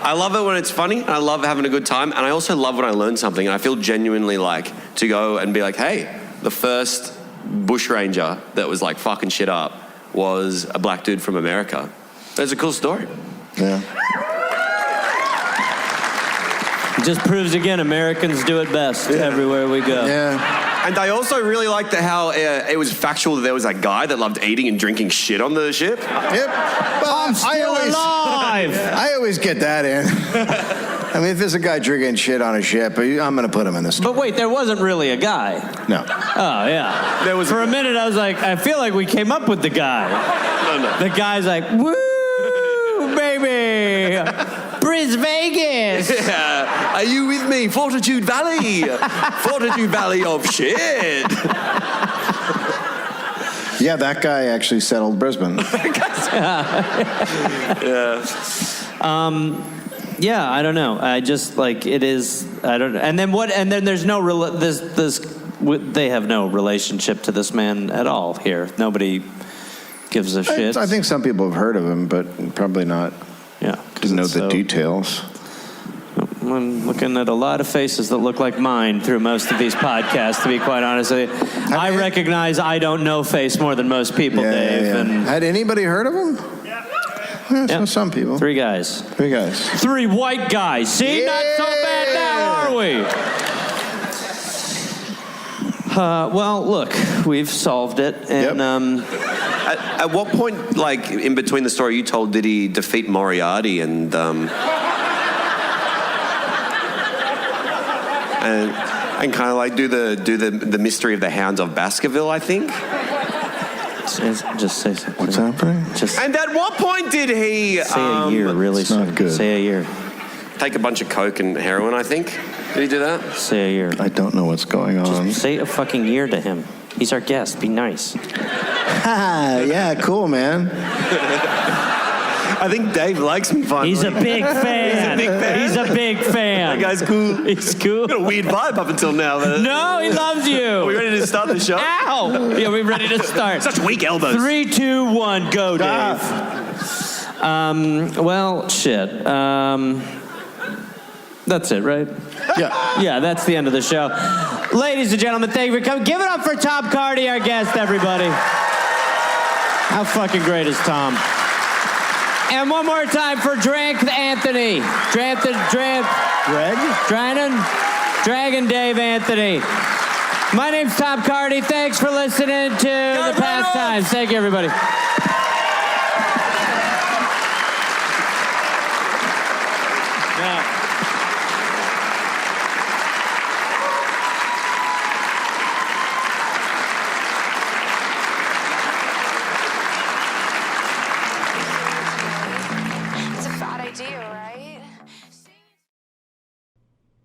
I love it when it's funny, and I love having a good time, and I also love when I learn something, and I feel genuinely like to go and be like, hey, the first bushranger that was like fucking shit up was a black dude from America. That's a cool story. Yeah. It just proves again, Americans do it best everywhere we go. Yeah. And I also really liked how it was factual that there was that guy that loved eating and drinking shit on the ship. Yep. Well, I'm still alive. I always get that in. I mean, if there's a guy drinking shit on a ship, I'm going to put him in the story. But wait, there wasn't really a guy. No. Oh, yeah. There was For a minute, I was like, I feel like we came up with the guy. No. The guy's like, woo, baby. Bris Vegas. Yeah. Are you with me? Fortitude Valley. Fortitude Valley of shit. Yeah, that guy actually settled Brisbane. Yeah. Yeah, I don't know. I just like it is. I don't know. And then what? And then there's no they have no relationship to this man at all here. Nobody gives a shit. I think some people have heard of him, but probably not. Yeah, Didn't know the details. I'm looking at a lot of faces that look like mine through most of these podcasts, to be quite honest. I recognize I don't know face more than most people, Dave. Yeah. And Had anybody heard of him? Yeah, so some people. Three guys. Three white guys. See? Not so bad now, are we? Well, look, we've solved it. And At what point, like, in between the story you told, did he defeat Moriarty and kind of like do the mystery of the Hounds of Baskerville, I think? Just say something. What's happening? And at what point did he say a year, really? It's not good. Say a year. take a bunch of coke and heroin, I think. Did he do that? Say a year. I don't know what's going on. Just say a fucking year to him. He's our guest. Be nice. Yeah, cool, man. I think Dave likes me finally. He's a big fan. He's a big fan. That guy's cool. He's cool. Got a weird vibe up until now. But No, he loves you. Are we ready to start the show? Ow! Yeah, we're ready to start. Such weak elbows. 3, 2, 1, go, Dave. Well, shit. That's it, right? Yeah. Yeah, that's the end of the show. Ladies and gentlemen, thank you for coming. Give it up for Tom Cardy, our guest, everybody. How fucking great is Tom? And one more time for Dragon Anthony. Dragon Dave Anthony. My name's Tom Cardy. Thanks for listening to The Pastimes. Thank you, everybody.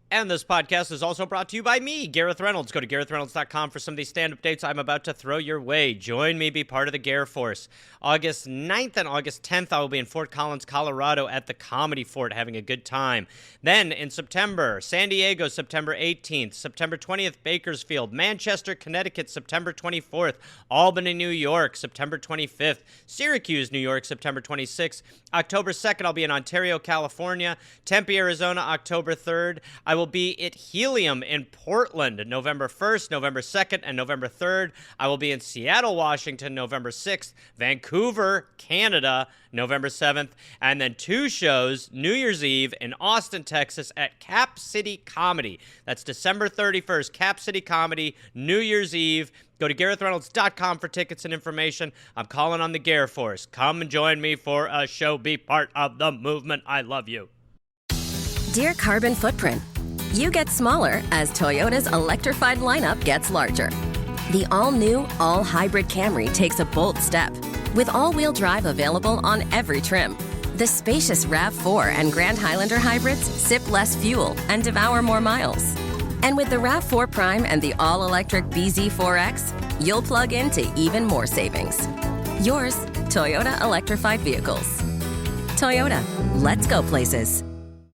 And this podcast is also brought to you by me, Gareth Reynolds. Go to GarethReynolds.com for some of these stand-up dates I'm about to throw your way. Join me, be part of the Gare Force. August 9th and August 10th, I will be in Fort Collins, Colorado at the Comedy Fort having a good time. Then in September, San Diego, September 18th. September 20th, Bakersfield. Manchester, Connecticut, September 24th. Albany, New York, September 25th. Syracuse, New York, September 26th. October 2nd, I'll be in Ontario, California. Tempe, Arizona, October 3rd. I will be at Helium in Portland, November 1st, November 2nd, and November 3rd. I will be in Seattle, Washington, November 6th. Vancouver, Canada, November 7th. And then 2 shows, New Year's Eve in Austin, Texas at Cap City Comedy. That's December 31st, Cap City Comedy, New Year's Eve. Go to GarethReynolds.com for tickets and information. I'm calling on the Gare Force. Come and join me for a show. Be part of the movement. I love you. Dear Carbon Footprint, you get smaller as Toyota's electrified lineup gets larger. The all-new, all-hybrid Camry takes a bold step, with all-wheel drive available on every trim. The spacious RAV4 and Grand Highlander hybrids sip less fuel and devour more miles. And with the RAV4 Prime and the all-electric BZ4X, you'll plug into even more savings. Yours, Toyota Electrified Vehicles. Toyota, let's go places.